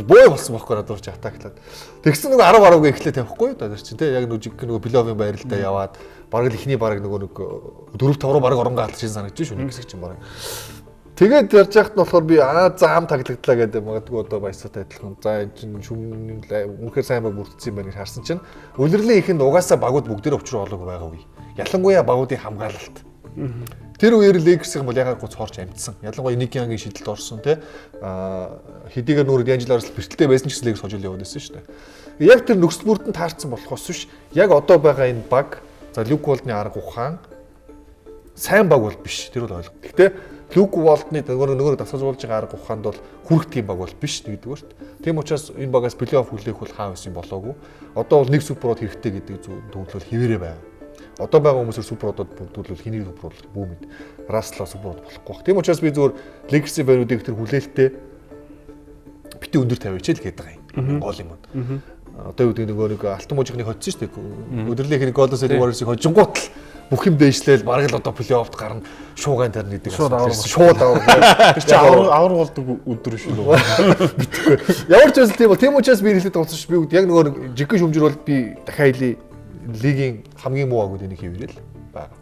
боо болсон байхгүй надад урч атаклаад. Тэгсэн нөгөө 10-10-г эхлээ тавихгүй даа чинь тий яг нөгөө плей-оффын байралтай яваад бараг л ихний бараг нөгөө 4-5 руу бараг оронгоо алдчихсан санагдаж шүү нэг хэсэг чинь бараг. Тэгээд ярьж яхад нь болохоор би заам таглагдлаа гэдэг магадгүй одоо баясаатай адилхан. За энэ чинь үнэхээр сайн баг бүрдсэн юм байна гэж харсан чинь улирлын ихэнд угаасаа багууд бүгдээрээ өвчрөө олоогүй байгаа үе. Ялангуяа багуудын хамгаалалт. Тэр үеэр Lakers-ийн бол ягаад гоц хорч амжсан. Ялангуяа Nick Young-ийн шийдэлд орсон тий. Хэдийгээр нүүр D'Angelo Russell бэртэлтэй байсан ч гэсэн Lakers хожил яваад байсан шүү дээ. Яг тэр нөхцөл бүрдэнд таарсан болохоос биш. Яг одоо байгаа энэ баг за Luke Walton-ы арга ухаан сайн баг бол биш. Тэр бол ойлгох. Гэхдээ Luke Walton-ы нөгөө дасгалжуулж байгаа арга ухаанд бол хүрэх тийм баг бол биш нэгдүгээр шүү дээ. Тийм учраас энэ багаас плей-офф хүлээх бол хаа байсан болоогүй. Одоо бол нэг суперод хэрэгтэй гэдэг зөвлөл хэвээрээ байна. Одоо байгаа хүмүүсээр суперодод бүгдүүлвэл хэний суперод бүүмэд Russell суперод болохгүй баг. Тийм учраас би зүгээр Lakers-ийн байруудыг тэр хүлээлттэй бити өндөр тавьяач л гээд байгаа юм. Гол юм. Одоо юу гэдэг нэг алтан мужийнхныг хоцсон шүү дээ. Өдрлийнх нэг Golden State Warriors-ыг хожингуут л бүх юм дээшлээл бараг л одоо плей-оффт гарна шуугаан тарна гэдэг шууд авах. Тэр чинь авар болдог өдөр шүү дээ. Ямар ч зүйл тийм бол тийм учраас би хэлээд болсон ш. Би яг нөгөө жигэн шүмжир бол би дахиад лигийн хамгийн муу агууд энийг хийвэрэл байгаа.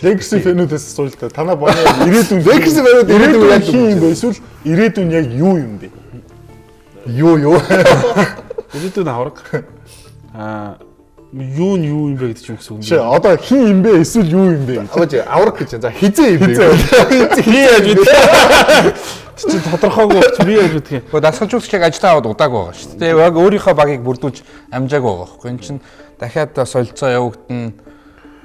Lakers-ийн фэнүүдээс асууж та танаа боны ирээдүйн Lakers-ийн фэнүүд ирээдүйн яг юм бэ? Эсвэл ирээдүйн яг юу юм бэ? Юу Ирээдүйн авраг. Юу юм бэ гэдэг чинь үгс үг. Чи одоо хин юм бэ? Эсвэл юу юм бэ? Аваач авраг гэж за хизээ юм бэ? Би яаж мэдээ. Чи тодорхойгүй ч би яаж мэдээ. Гэхдээ дасгалжуулагч яг ажиллаа аваад удаагүй байгаа шүү дээ. Яг өөрийнхөө багийг бүрдүүлж амжаагүй байгаа байхгүй. Энэ чинь дахиад солилцоо явагдана.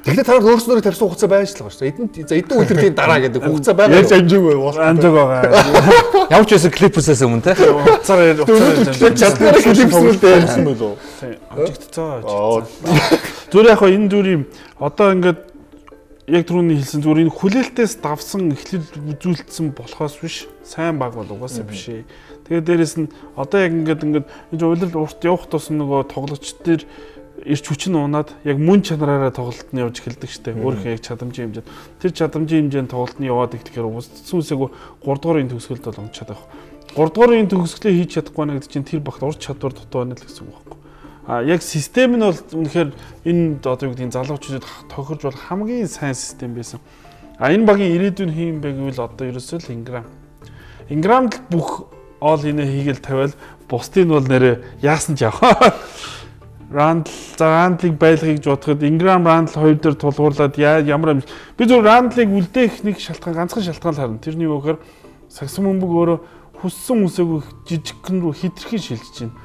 Тэгэхээр та нар өөрснөө тавьсан хугацаа байж л байгаа шүү дээ. Эдэн үлрэлийн дараа гэдэг хугацаа байгаа. Яаж амжаагүй байгаа. Ямар ч байсан клипсээс өмнө те. Хугацаар чадвар клипсүүд байсан болов. Амжигдцаа. Зүгээр яг энэ зүрийн одоо ингээд яг түрүүний хэлсэн зүгээр энэ хүлээлтээс давсан эхлэл үзүүлсэн болохоос биш сайн баг бол угаасаа биш ээ. Тэгээд дээрэс нь одоо яг ингээд энэ уйлал урт явах тусам нөгөө тоглогч төр ирч хүчин унаад яг мөн чанараараа тоглолт нь явж эхэлдэг штеп. Өөрийнхөө яг чадамжийн хэмжээнд тэр чадамжийн хэмжээнд тоглолт нь яваад их тэгэхээр үсцсэн үсээгөө 3 дугаарын төгсгөлд бол унчаад байх. 3 дугаарын төгсгөлөө хийж чадахгүй байна гэдэг чинь тэр багт ур чадвар дутуу байна л гэсэн үг байхгүй. Яг систем нь бол үнэхээр энэ одоо юу гэдэг залуучуудад тохирж бол хамгийн сайн систем байсан. Энэ багийн ирээдүйн хийм бэ гэвэл одоо ерөөсөө л Ingram. Ingramд л бүх all инээ хийгээл тавиал бусдын бол нэрээ яасан ч яваа. Randle-ыг байлгахыг бодоход Ingram Randle хоёр дээр тулгуурлаад ямар би зөв Randle-ыг үлдээх нэг шалтгаан ганцхан шалтгаан л харна. Тэрний юу гэхээр сагсан бөмбөг өөрөө хүссэн үсээгүй жижигхэн рүү хитрхэн шилжиж байна.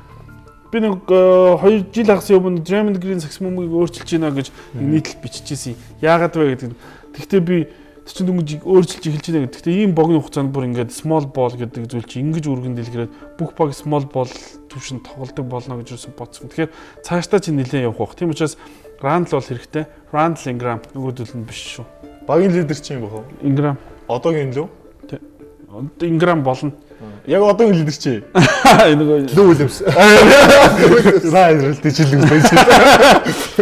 Би нэг 2 жил хагас өмнө Draymond Green сагсан бөмбөгийг өөрчилж байна гэж нийтлэл биччихсэн. Яагаад вэ гэдэг. Гэхдээ би чинь дөнгөж өөрчилж эхэлж байна гэдэг. Гэхдээ ийм богино хугацаанд бүр ингээд small ball гэдэг зүйл чи ингэж үргэн дэлгэрээд бүх баг small ball төвшөнд тоглодог болно гэж юусэн бодсон. Тэгэхээр цаашдаа чи нэлээд явах байх. Тийм учраас Randle бол хэрэгтэй. Randle Ingram нөгөөдөл нь биш шүү. Багийн лидер чи юм бахав? Ingram. Одоогийн лөө? Ingram болно. Яг одоогийн лидер чи. Нөгөө Lou Williams. Райлт жилиг байсан.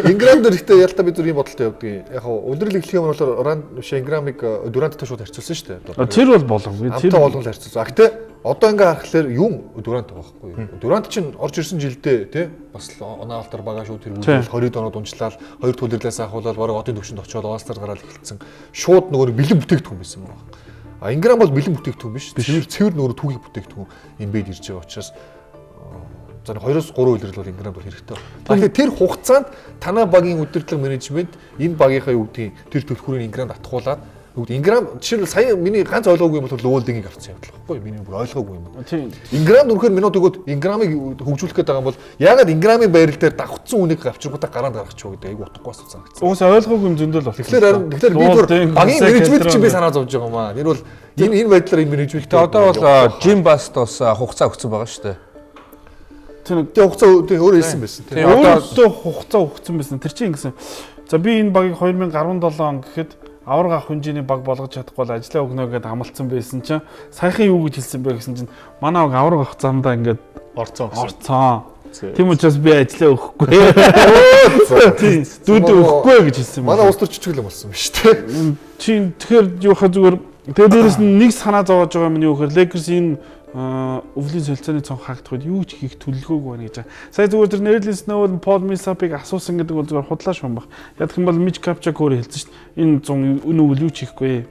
Ingram дээр ихтэй ялтаа бид зүрийн бодолтой явдаг. Яг үлрэл эхлэх юм бол Ingramыг Durant-тай шууд харьцуулсан шүү дээ. Тэр бол болов. Тэр болгол харьцуулсан. Гэхдээ одоо ингээ харахаар юм Durant байгаа байхгүй. Durant чинь орж ирсэн жилдээ тий бас онаалтар багаа шүү тэр үйл 20 доноод унчлаад хоёр төлөрлөөс ахуулаад бараг одын төвшөнд очиод All-Star гараад эхэлсэн. Шууд нөгөө бэлэн бүтээгдэхүүн байсан байна. Ingram бол бэлэн бүтээгдэхүүн биш. Цэвэр нөгөө түүхийг бүтээгдэхүүн эмбэд ирж байгаа учраас за 2-3 үйлрэл бол Ingramд бол хэрэгтэй. Тэгэхээр тэр хугацаанд танай багийн удирдлага менежмент энэ багийнхаа юу гэдгийг тэр төлхүүрийн Ingramд атгуулаад Ingram жишээл сая миний ганц ойлгоогүй юм бол Lowell-ийг авсан явдал байхгүй миний бүр ойлгоогүй юм. Тийм. Ingram нүрхээр минут өгөөд Ingramыг хөгжүүлэх гээд байгаа юм бол яагаад Ingramын байрал дээр давхцсан үнийг авчиргуудаа гараанд гаргачих вэ гэдэг айгу утгагүй санагдсан. Уусаа ойлгоогүй юм зөндөл бол. Тэгэхээр би бүр багийн менежмент чинь би санаа зовж байгаа юм аа. Энэ бол энэ байдлаар энэ менежмент одоо бол Jim Bast бас хугацаа өгсөн байгаа шүү дээ. Тэгээ хугацаа өөрөө хэлсэн байсан. Өөрөөсөө хугацаа өгсөн байсан. Тэр чинь ингэсэн. За би энэ багийг 2017 он гэхэд авраг авах хэмжээний баг болгож чадахгүй бол ажлаа өгнө гэдээ амлцсан байсан чинь саяхан юу гэж хэлсэн бэ гэсэн чинь манай авраг авах замдаа ингээд орцсон. Тийм учраас би ажлаа өгөхгүй. Дүүд өгөхгүй гэж хэлсэн байна. Манай улс төр жижиг л болсон биш үү? Чи тэгэхээр юу хаа зүгээр тэгээ дээрэс нь нэг санаа зовоож байгаа юм юу гэхээр Lakers энэ өвлийн солилцооны цонх хаагдахад юу ч хийх төлөвлөгөөгүй байна гэж байгаа. Сая зүгээр тэр Nerlens Snow Paul Millsap-ыг асуусан гэдэг бол зүгээр худлаа шуум баг. Яг гэх юм бол Mitch Kupchak өөрөө хэлсэн шүү дээ. Энэ 100 үнэ үл юу ч хийхгүй.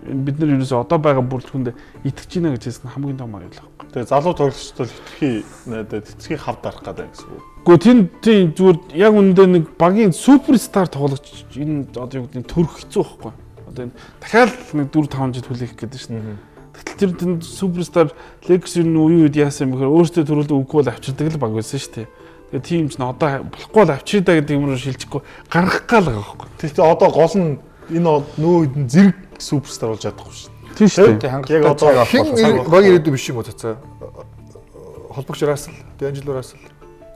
Бид нар ерөөсөө одоо байгаа бүрэлдэхүүнд итгэж гинэ гэж хэлсэн хамгийн том аюул баг. Тэгээ залуу тоглогчдод хэтэрхий надад эцгийг хав дарах гэдэг гэсэн үг. Гэхдээ тийм зүгээр яг үүндээ нэг багийн суперстар тоглогч энэ одоо юу гэдэг нь төрөх хэцүү байхгүй. Одоо энэ дахиад нэг 4-5 жил хүлээх гэдэг шүү дээ. Тэгтэл тэр суперстар Lakers юу үед яасан юм бэхээр өөртөө төрүүлдэг үгүй бол авчирдаг л баг байсан шүү дээ. Тэгээ тийм ч н одоо болохгүй л авчирдаа гэдэг юмруу шилжихгүй гаргах гал байгаа байхгүй. Тэгтээ одоо гол нь энэ нөө зэрэг суперстар болж чадахгүй шүү дээ. Тийм шүү дээ. Яг одоо Хин багийн ирээдүй биш юм уу цацаа? Холбогч Russell, D'Angelo Russell.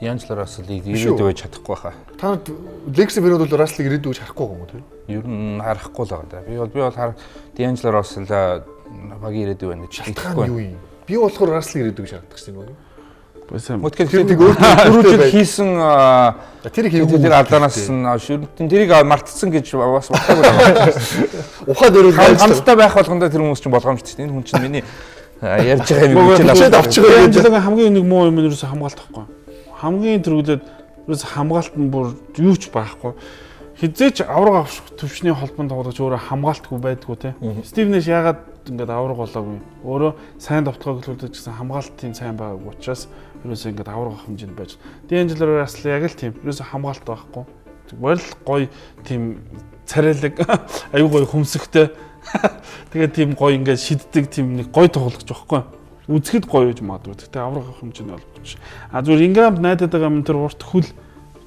D'Angelo Russell-ыг ирээдүй байж чадахгүй хаа. Та нар Lakers-ийн фэнүүд бол Russell-ыг ирээдүй гэж харахгүй юм уу тийм? Ер нь харахгүй л байгаа да. Би бол D'Angelo Russell багийн ирээдүй байна гэж хэлэхгүй байна. Би болохоор Russell-ыг ирээдүй гэж хардаг гэсэн юм уу? Мөтгөл тэр өөрөө жил хийсэн тэр алдаанаас тэрийг мартцсан гэж бас батаагүй байна. Ухаад өрөөл хамтдаа байх болгондоо тэр хүмүүс чинь болгоомжтой. Энэ хүн чинь миний ярьж байгаа юм чинь авчих байгаа. Хамгийн нэг муу юм нь ерөөсө хамгаалт байхгүй. Хамгийн тэргүүлээд ерөөсө хамгаалт нь бүр юу ч байхгүй. Хизээч авраг авах төвчний холбоонд тоглож өөрөө хамгаалтгүй байдгүй те. Стив Нэш ягаад ингээд авраг болоогүй. Өөрөө сайн давтгал хөдөлгөж гэсэн хамгаалтын сайн байгаагүй учраас ерөөсөө ингээд авраг авах хэмжээнд байж. D'Angelo Russell яг л тийм. Ерөөсөө хамгаалт байхгүй. Бол гоё тийм царайлаг аюу гоё хөмсгтэй. Тэгээд тийм гоё ингээд шиддэг тийм нэг гоё тоглогч байхгүй. Үзэхэд гоё гэж магадгүй. Тэгтээ авраг авах хэмжээнд олбоч. А зүгээр Ingram найдаад байгаа юм тэр урт хөл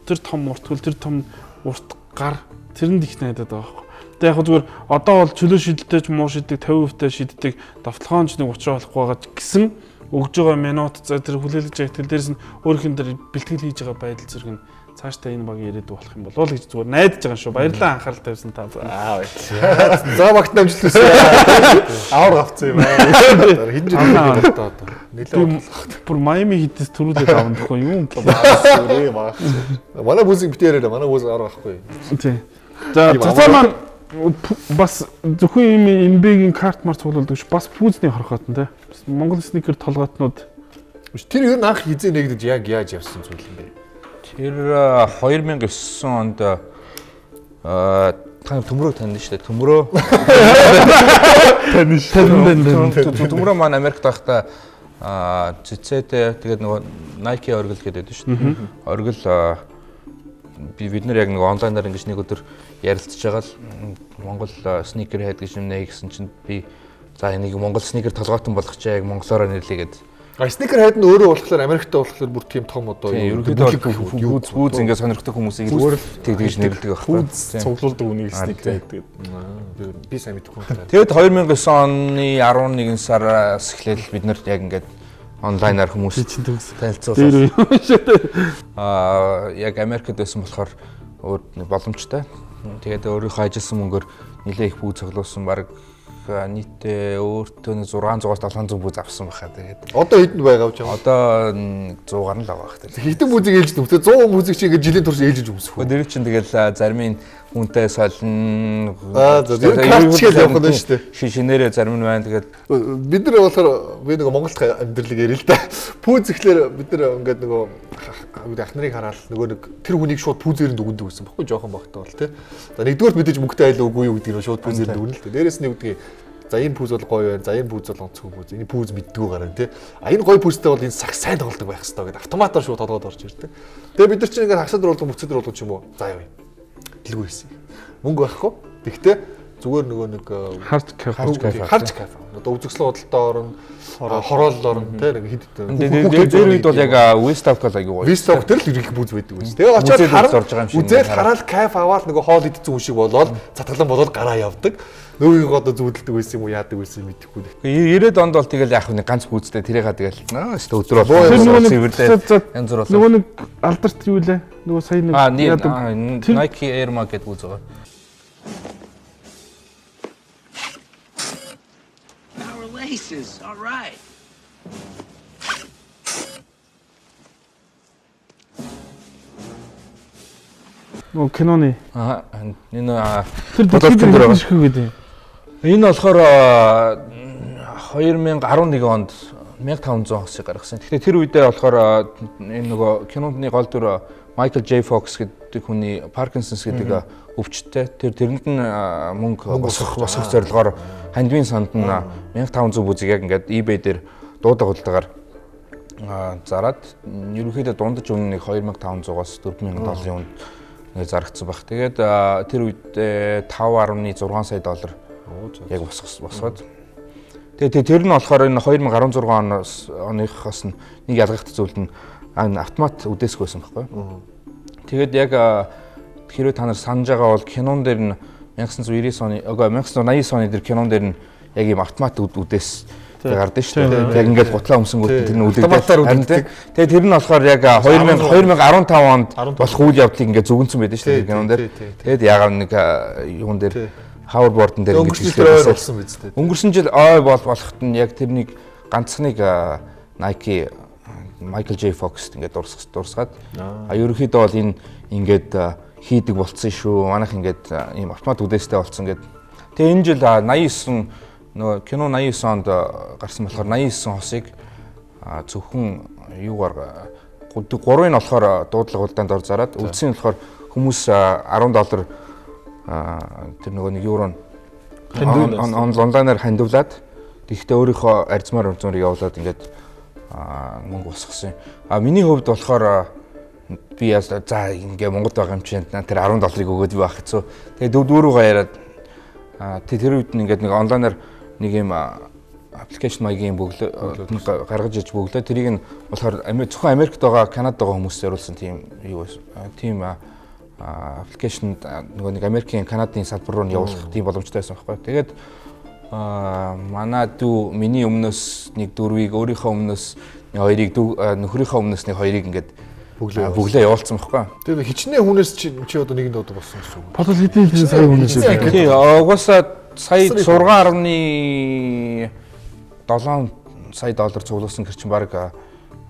тэр том урт хөл тэр том урт гар тэрэнд их найдаад байгаа байхгүй. Тэг яг зүгээр одоо бол чөлөө шидэлтэй ч муу шиддэг 50% шиддэг давталгаанч нэг учраа болохгүй байгаа гэсэн өгж байгаа минут за тэр хүлээлгэж байгаа тэл дээрс нь өөрхөн дээр бэлтгэл хийж байгаа байдал зэрэг нь цаашдаа энэ багийн ирээдүй болох юм болов гэж зүгээр найдаж байгаа шүү. Баярлалаа анхаарал тавьсан та. За багт намжлал үсэ. авар авцсан юм аа. Хин жил одоо нэлээд бүр Майами хитээс төрүүлээд авах нөхөө юм. Манай бүзийг битээрээ манай бүз авах байхгүй. Тий. За цаамаа бас зөвхөн юм NBA-гийн карт март цуглуулдаг ш бас пүүзний хорхоотон те. Монгол сникер толгоотнууд тэр ер нь анх хизээ нэгдэж яг яаж явсан зүйл юм бэ? Тэр 2009 онд төмрөө тань шүү дээ. Төмрөө төмрөө маань Америкт байхдаа цэцэтэй тэгээд нөгөө Nike оргил гэдэг шүү дээ. Оргил бид нар яг нэг онлайнаар ингэж нэг өдөр ярилцж байгаа л Монгол сникер хайд гэж юм нэ гэсэн чинь би за энийг Монгол сникер толгойтон болгочаа яг монголоор нэрлэе гэдэг. Сникер хайд нь өөрөө болохоор Америкт болохоор бүр тийм том одоо бүүз ингээд сонирхдаг хүмүүсийг тэгж нэрлэдэг байхгүй. Цуглуулдаг үнийг сникер гэдэг. Би сайн мэдэхгүй байна. Тэгэд 2009 оны 11 сараас эхлээл бид нар яг ингээд онлайнаар хүмүүс танилцуулсан. Яг Америкт байсан болохоор боломжтой. Тэгээд өөрийнхөө ажилласан мөнгөөр нэлээ их бүү цуглуулсан баг нийтээ өөртөө 600-аас 700 бүү авсан байхаа. Тэгээд одоо хэдэн байгаа вэ? Одоо 100-аар л байгаа хэрэг. Хэдэн бүүзийг ээлж дүүхтэй 100 бүүзийг чи ингээд жилийн турш ээлжиж өмсөх. Тэр чинь тэгэл зарим нь хүнтэй солино. Явах нь шүү дээ. Шинээрээ зарим нь байна. Тэгээд бид нар болохоор би нэг Монголд амьдралыг ярил л да. Пүүз ихлээр бид нар ингээд нөгөө ах нарыг хараад нөгөө нэг тэр хүнийг шууд пүүзээр нь дүгндэг гэсэн баггүй жоохон багтаа бол тий. За нэгдүгээр мэдээж мөнгөтэй айлаа үгүй юу гэдэг нь шууд пүүзээр нь дүгнэ л дээ. Дээрээс нь юу гэдгийг за энэ пүүз бол гоё байна. За энэ пүүз бол онцгүй пүүз. Энэ пүүз мэддгүү гараа тий. А энэ гоё пүүзтэй бол энэ сах сайн тоглодог байх хэрэгтэй гэдэг автоматар шууд толгойд орж ирдэг. Тэгээ бид нар чинь ингээд хагсад оруулдаг мөцөд оруулдаг юм уу? За яа. Дэлгүүр хийсэн. Мөнгө байхгүй. Тэгтээ зүгээр нөгөө нэг харж кафе. Одоо үзэгсэлэн худалдаа орно, хороол орно тий нэг хэд дээр үед бол яг Weststock бол аягүй гоё. Weststock тэр л ирэх бүүз байдаг байсан. Тэгээ очоод үзээд хараад кайф аваад нөгөө хоол идсэн хүн шиг болоод цатгалан болоод гараа явдаг. Нөгөөг одоо зүудэлдэг байсан юм уу яадаг байсан мэдэхгүй. 90-ад онд бол тэгэл яг нэг ганц бүүзтэй тэрийга тэгэл өдөр болоо цэвэрлээ. Янз бүр болоо. Нөгөө нэг алдарт юу лээ? Нөгөө сая нэг Nike Air Max гэдэг бүүз байгаа. laces. All right. Нөө киноны Энэ тэр бодлогын дээр шиг гэдэг. Энэ болохоор 2011 онд 1500 хосыг гаргасан. Тэгэхээр тэр үедээ болохоор энэ нөгөө киноны гол дүр Michael J. Fox гэдэг хүний Parkinson's гэдэг өвчтөй. Тэрэнд нь мөнгө босгох зорилгоор хандвийн санд нь 1500 бүзийг яг ингээд eBay дээр дуудаг хулдаагаар зараад ерөнхийдөө дундаж үнэ нэг 2500-аас 4000 долларын үнд зарагдсан баг. Тэгээд тэр үед 5.6 сая доллар яг босгоод. Тэгээд тэр нь болохоор энэ 2016 оныхоос нэг ялгахт зүйл нь автомат үдээсгүй байсан байхгүй. Тэгээд яг хэрвээ та нар санаж байгаа бол кинон дээр нь 1990 оны 1980 оны тэр кинон дээр нь яг ийм автомат үдээс гардаг шүү дээ. Яг ингээд гутлаа өмсөнгүүт тэр нь үлддэг. Тэгээд тэр нь болохоор яг 2015 онд болох үйл явдлыг ингээд зүгэнсэн байдаг шүү дээ кинон дээр. Тэгээд яг нэг юун дээр hoverboard-н дээр ингэж хийсэн биз дээ. Өнгөрсөн жил болохт нь яг тэрнийг ганцхныг Nike Michael J. Fox ингээд дурсгаад ерөнхийдөө бол энэ ингээд хийдэг болцсон шүү. Манайх ингээд ийм автомат үдээстэй болцсон гэдэг. Тэгээ энэ жил 89 нөгөө кино 89 онд гарсан болохоор 89 хосыг зөвхөн юугаар 3-ыг нь болохоор дуудлага хулдаанд ор зараад үлдсэн нь болохоор хүмүүс $10 тэр нөгөө нэг евро онлайнаар хандивлаад тэгэхдээ өөрийнхөө арзмаар зүүрийг явуулаад ингээд мөнгө босгосон. Миний хувьд болохоор би за ингээ Монголд байгаа юм чинь тэр $10-ыг өгөөд би байх хэцүү. Тэгээ дөрвөөрөө яриад тэр үед ингээд нэг онлайнаар нэг юм аппликейшн маягийн бөглөө гаргаж иж бөглөө тэрийг нь болохоор зөвхөн Америкт байгаа Канадад байгаа хүмүүс зориулсан тийм юу тийм аппликейшн нөгөө нэг Америкийн Канадын салбар руу явуулах тийм боломжтой байсан байхгүй. Тэгээд манай дүү миний өмнөөс нэг 4-ийг өөрийнхөө өмнөөс нэг 2-ыг нөхрийнхөө өмнөөс нэг 2-ыг ингээд бүглээ явуулсан байхгүй. Тэгээд хичнээн хүнээс чи одоо нэгэнд одоо болсон гэсэн үг. Бодол хэдийн сая хүнээс үү? Тий, угаасаа сая 6.7 сая доллар цуглуулсан гэр чинь баг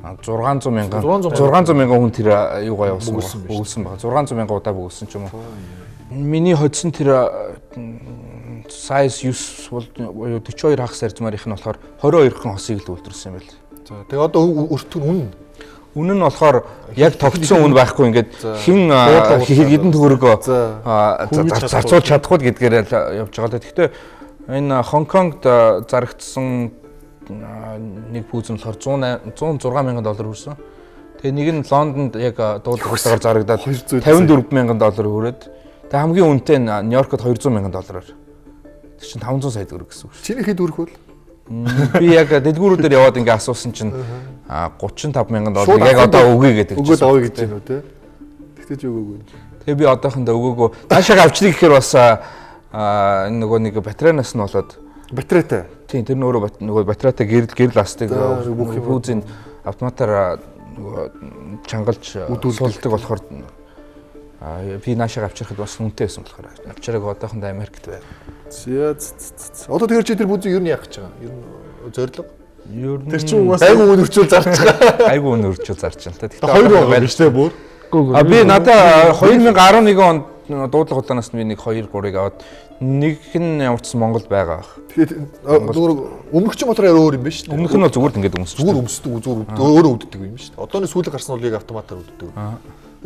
600 мянган хүн тэр юугаа явуулсан бөгөлсөн баг. 600 мянган удаа бөгөлсөн ч юм уу. Миний хоцсон тэр size 9 бол 42 хагас арзмаарийнх нь болохоор 22 хэн хосыг л үйлдвэрсэн юм байл. За тэгээ одоо өртгөн үнэн нь болохоор яг тогтсон үн байхгүй ингээд хэн хэдэн төгрөгөө зарцуулж чадахгүй гэдгээр явж байгаа. Гэхдээ энэ Хонконгд зарагдсан нэг пүүзэн болохоор $106,000 хүрсэн. Тэгээ нэг нь Лондонд яг дуудлагаар зарагдаад $54,000 хүрээд тэгээ хамгийн үнэтэй нь Нью-Йоркод $200,000-аар. Тэр чинь 500 сая төгрөг гэсэн үг шүү. Чиний хэд өрөх вэ? Би яг дэлгүүрүүдээр яваад ингээ асуусан чинь $35,000 яг одоо өгье гэдэг. Өгөөд авъя гэж байна уу те? Тэгтээ ч өгөөгүй. Тэгээ би одоохондоо өгөөгөө наашаага авчрыг гэхээр бас нөгөө нэг батарейнаас нь болоод батарейтай. Тийм тэр нөгөө батарейтай гэрэл ластыг пүүзийн автоматаар нөгөө чангалж суулдаг болохоор би наашаага авчрахад бас үнэтэй байсан болохоор авчрааг одоохондоо Америкт байна. Одоо тэр чи тэр пүүзийг юу яах гэж байгаа? Ер нь зорилго. Тэр чинь угаасаа айгу өнөрчүүл зарч байгаа. Айгу өнөрчүүл зарч байна. Тэгтээ хоёр байгаа биш те бүр. Би надаа 2011 онд дуудлага худлаанаас би нэг 2-3-ыг аваад нэг нь явуулсан Монголд байгаа бах. Тэгээд өмнөх чинь мотор өөр юм биш үү? Өмнөх нь бол зүгээр ингээд өмсдөг. Зүгээр өмсдөг, зүгээр өөрөө үүддэг юм биш үү? Одооны сүүлд гарсан бол яг автоматар үүддэг.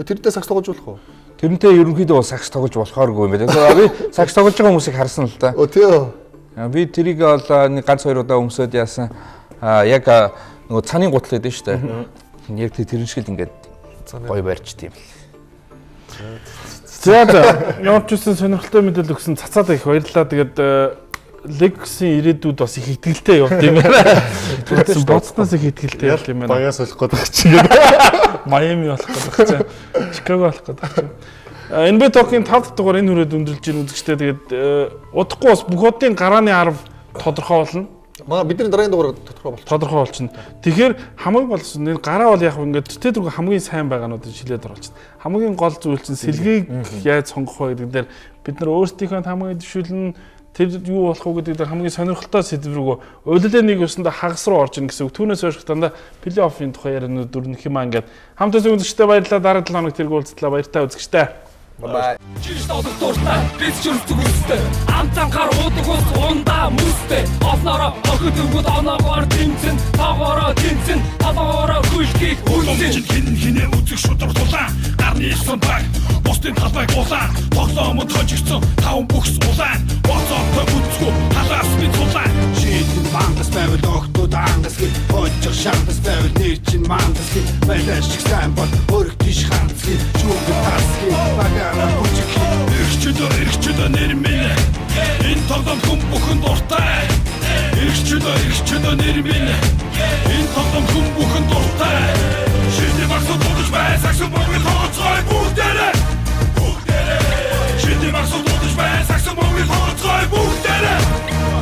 Тэрнээ сакс тоглож болох уу? Тэрнтэй ерөнхийдөө сакс тоглож болохооргүй юм байна. Би сакс тоглож байгаа хүмүүсийг харсан л да. Тийм. Би тэрийг бол нэг ганц 2 удаа өмсөд яасан. Яг нөгөө цааны гутал гэдэг нь шүү дээ. Яг тэрэн шиг л ингээд гой барьж тийм. За ямар ч үсэн сонирхолтой мэдээлэл өгсөн цацаад их баярлалаа. Тэгээд Legacy ирээдүйд бас их ихтгэлтэй явд юм байна. Тэгсэн боцноос их ихтгэлтэй явд юм байна. Багаас солих гэдэг чинь ингээд Майами болох гэдэг чинь Чикаго болох гэдэг чинь. NBA Talk-ийн 5 дугаар энэ хүрээд өндөрлж ийн үзэгчтэй. Тэгээд удахгүй бас бүх одын гарааны 10 тодорхой болно. Бидний дараагийн дугаар тодорхой болчихно. Тэгэхээр хамгийн гол энэ гараа бол яг ингээд тэтгэр хамгийн сайн байгаануудыг шилээд оруулчихна. Хамгийн гол зүйл чинь сэлгийг яаж сонгох вэ гэдэг дээр бид нар өөрсдийнхөө хамгийн дэвшүүлэн тэр юу болох уу гэдэг хамгийн сонирхолтой сэдв рүү удалдаа нэг өсөндө хагас руу орж ийн гэсэн үг. Түүнээс хойш дандаа плей-оффын тухай ярианууд дөрнөх юм аа ингээд хамтаас үзэгчтэй баярлалаа. Дараа 7 хоног тэргүүл уулзлаа. Баяртай үзэгчтэй. Bye. Чишт олох дуртай, бис чүрстэг үстэй. Амтангаар уудаг ус ундаа мүстэй. Олноороо охид өгөд оноогоор тэмцэн, тоогоороо тэмцэн, толгоороо хүлхийг үлдэн. Хин хинээ үзэх шудраг тулаан. Гарны илсэн баг, бусдын талбайг улаан. Тоглоомод хожигдсон 5 бүкс улаан. Боцоотой бүцгүү халаас бид улаан. Шийдэн мангас байвал огтуд ангас гэл. Хожиг шантас байвал нэр чин мангас гэл. Байлаа шиг сайн бол өрг тийш ханц гэл. Чүүгэн тас гэл. Эргчдөө нэр минь энэ тоглоом хүн бүхэн дуртай. Эргчдөө нэр минь энэ тоглоом хүн бүхэн дуртай. Шинэ багсууд удаж бай саксон богны тооцоо бүгдээрээ. Шинэ багсууд удаж бай саксон богны тооцоо бүгдээрээ.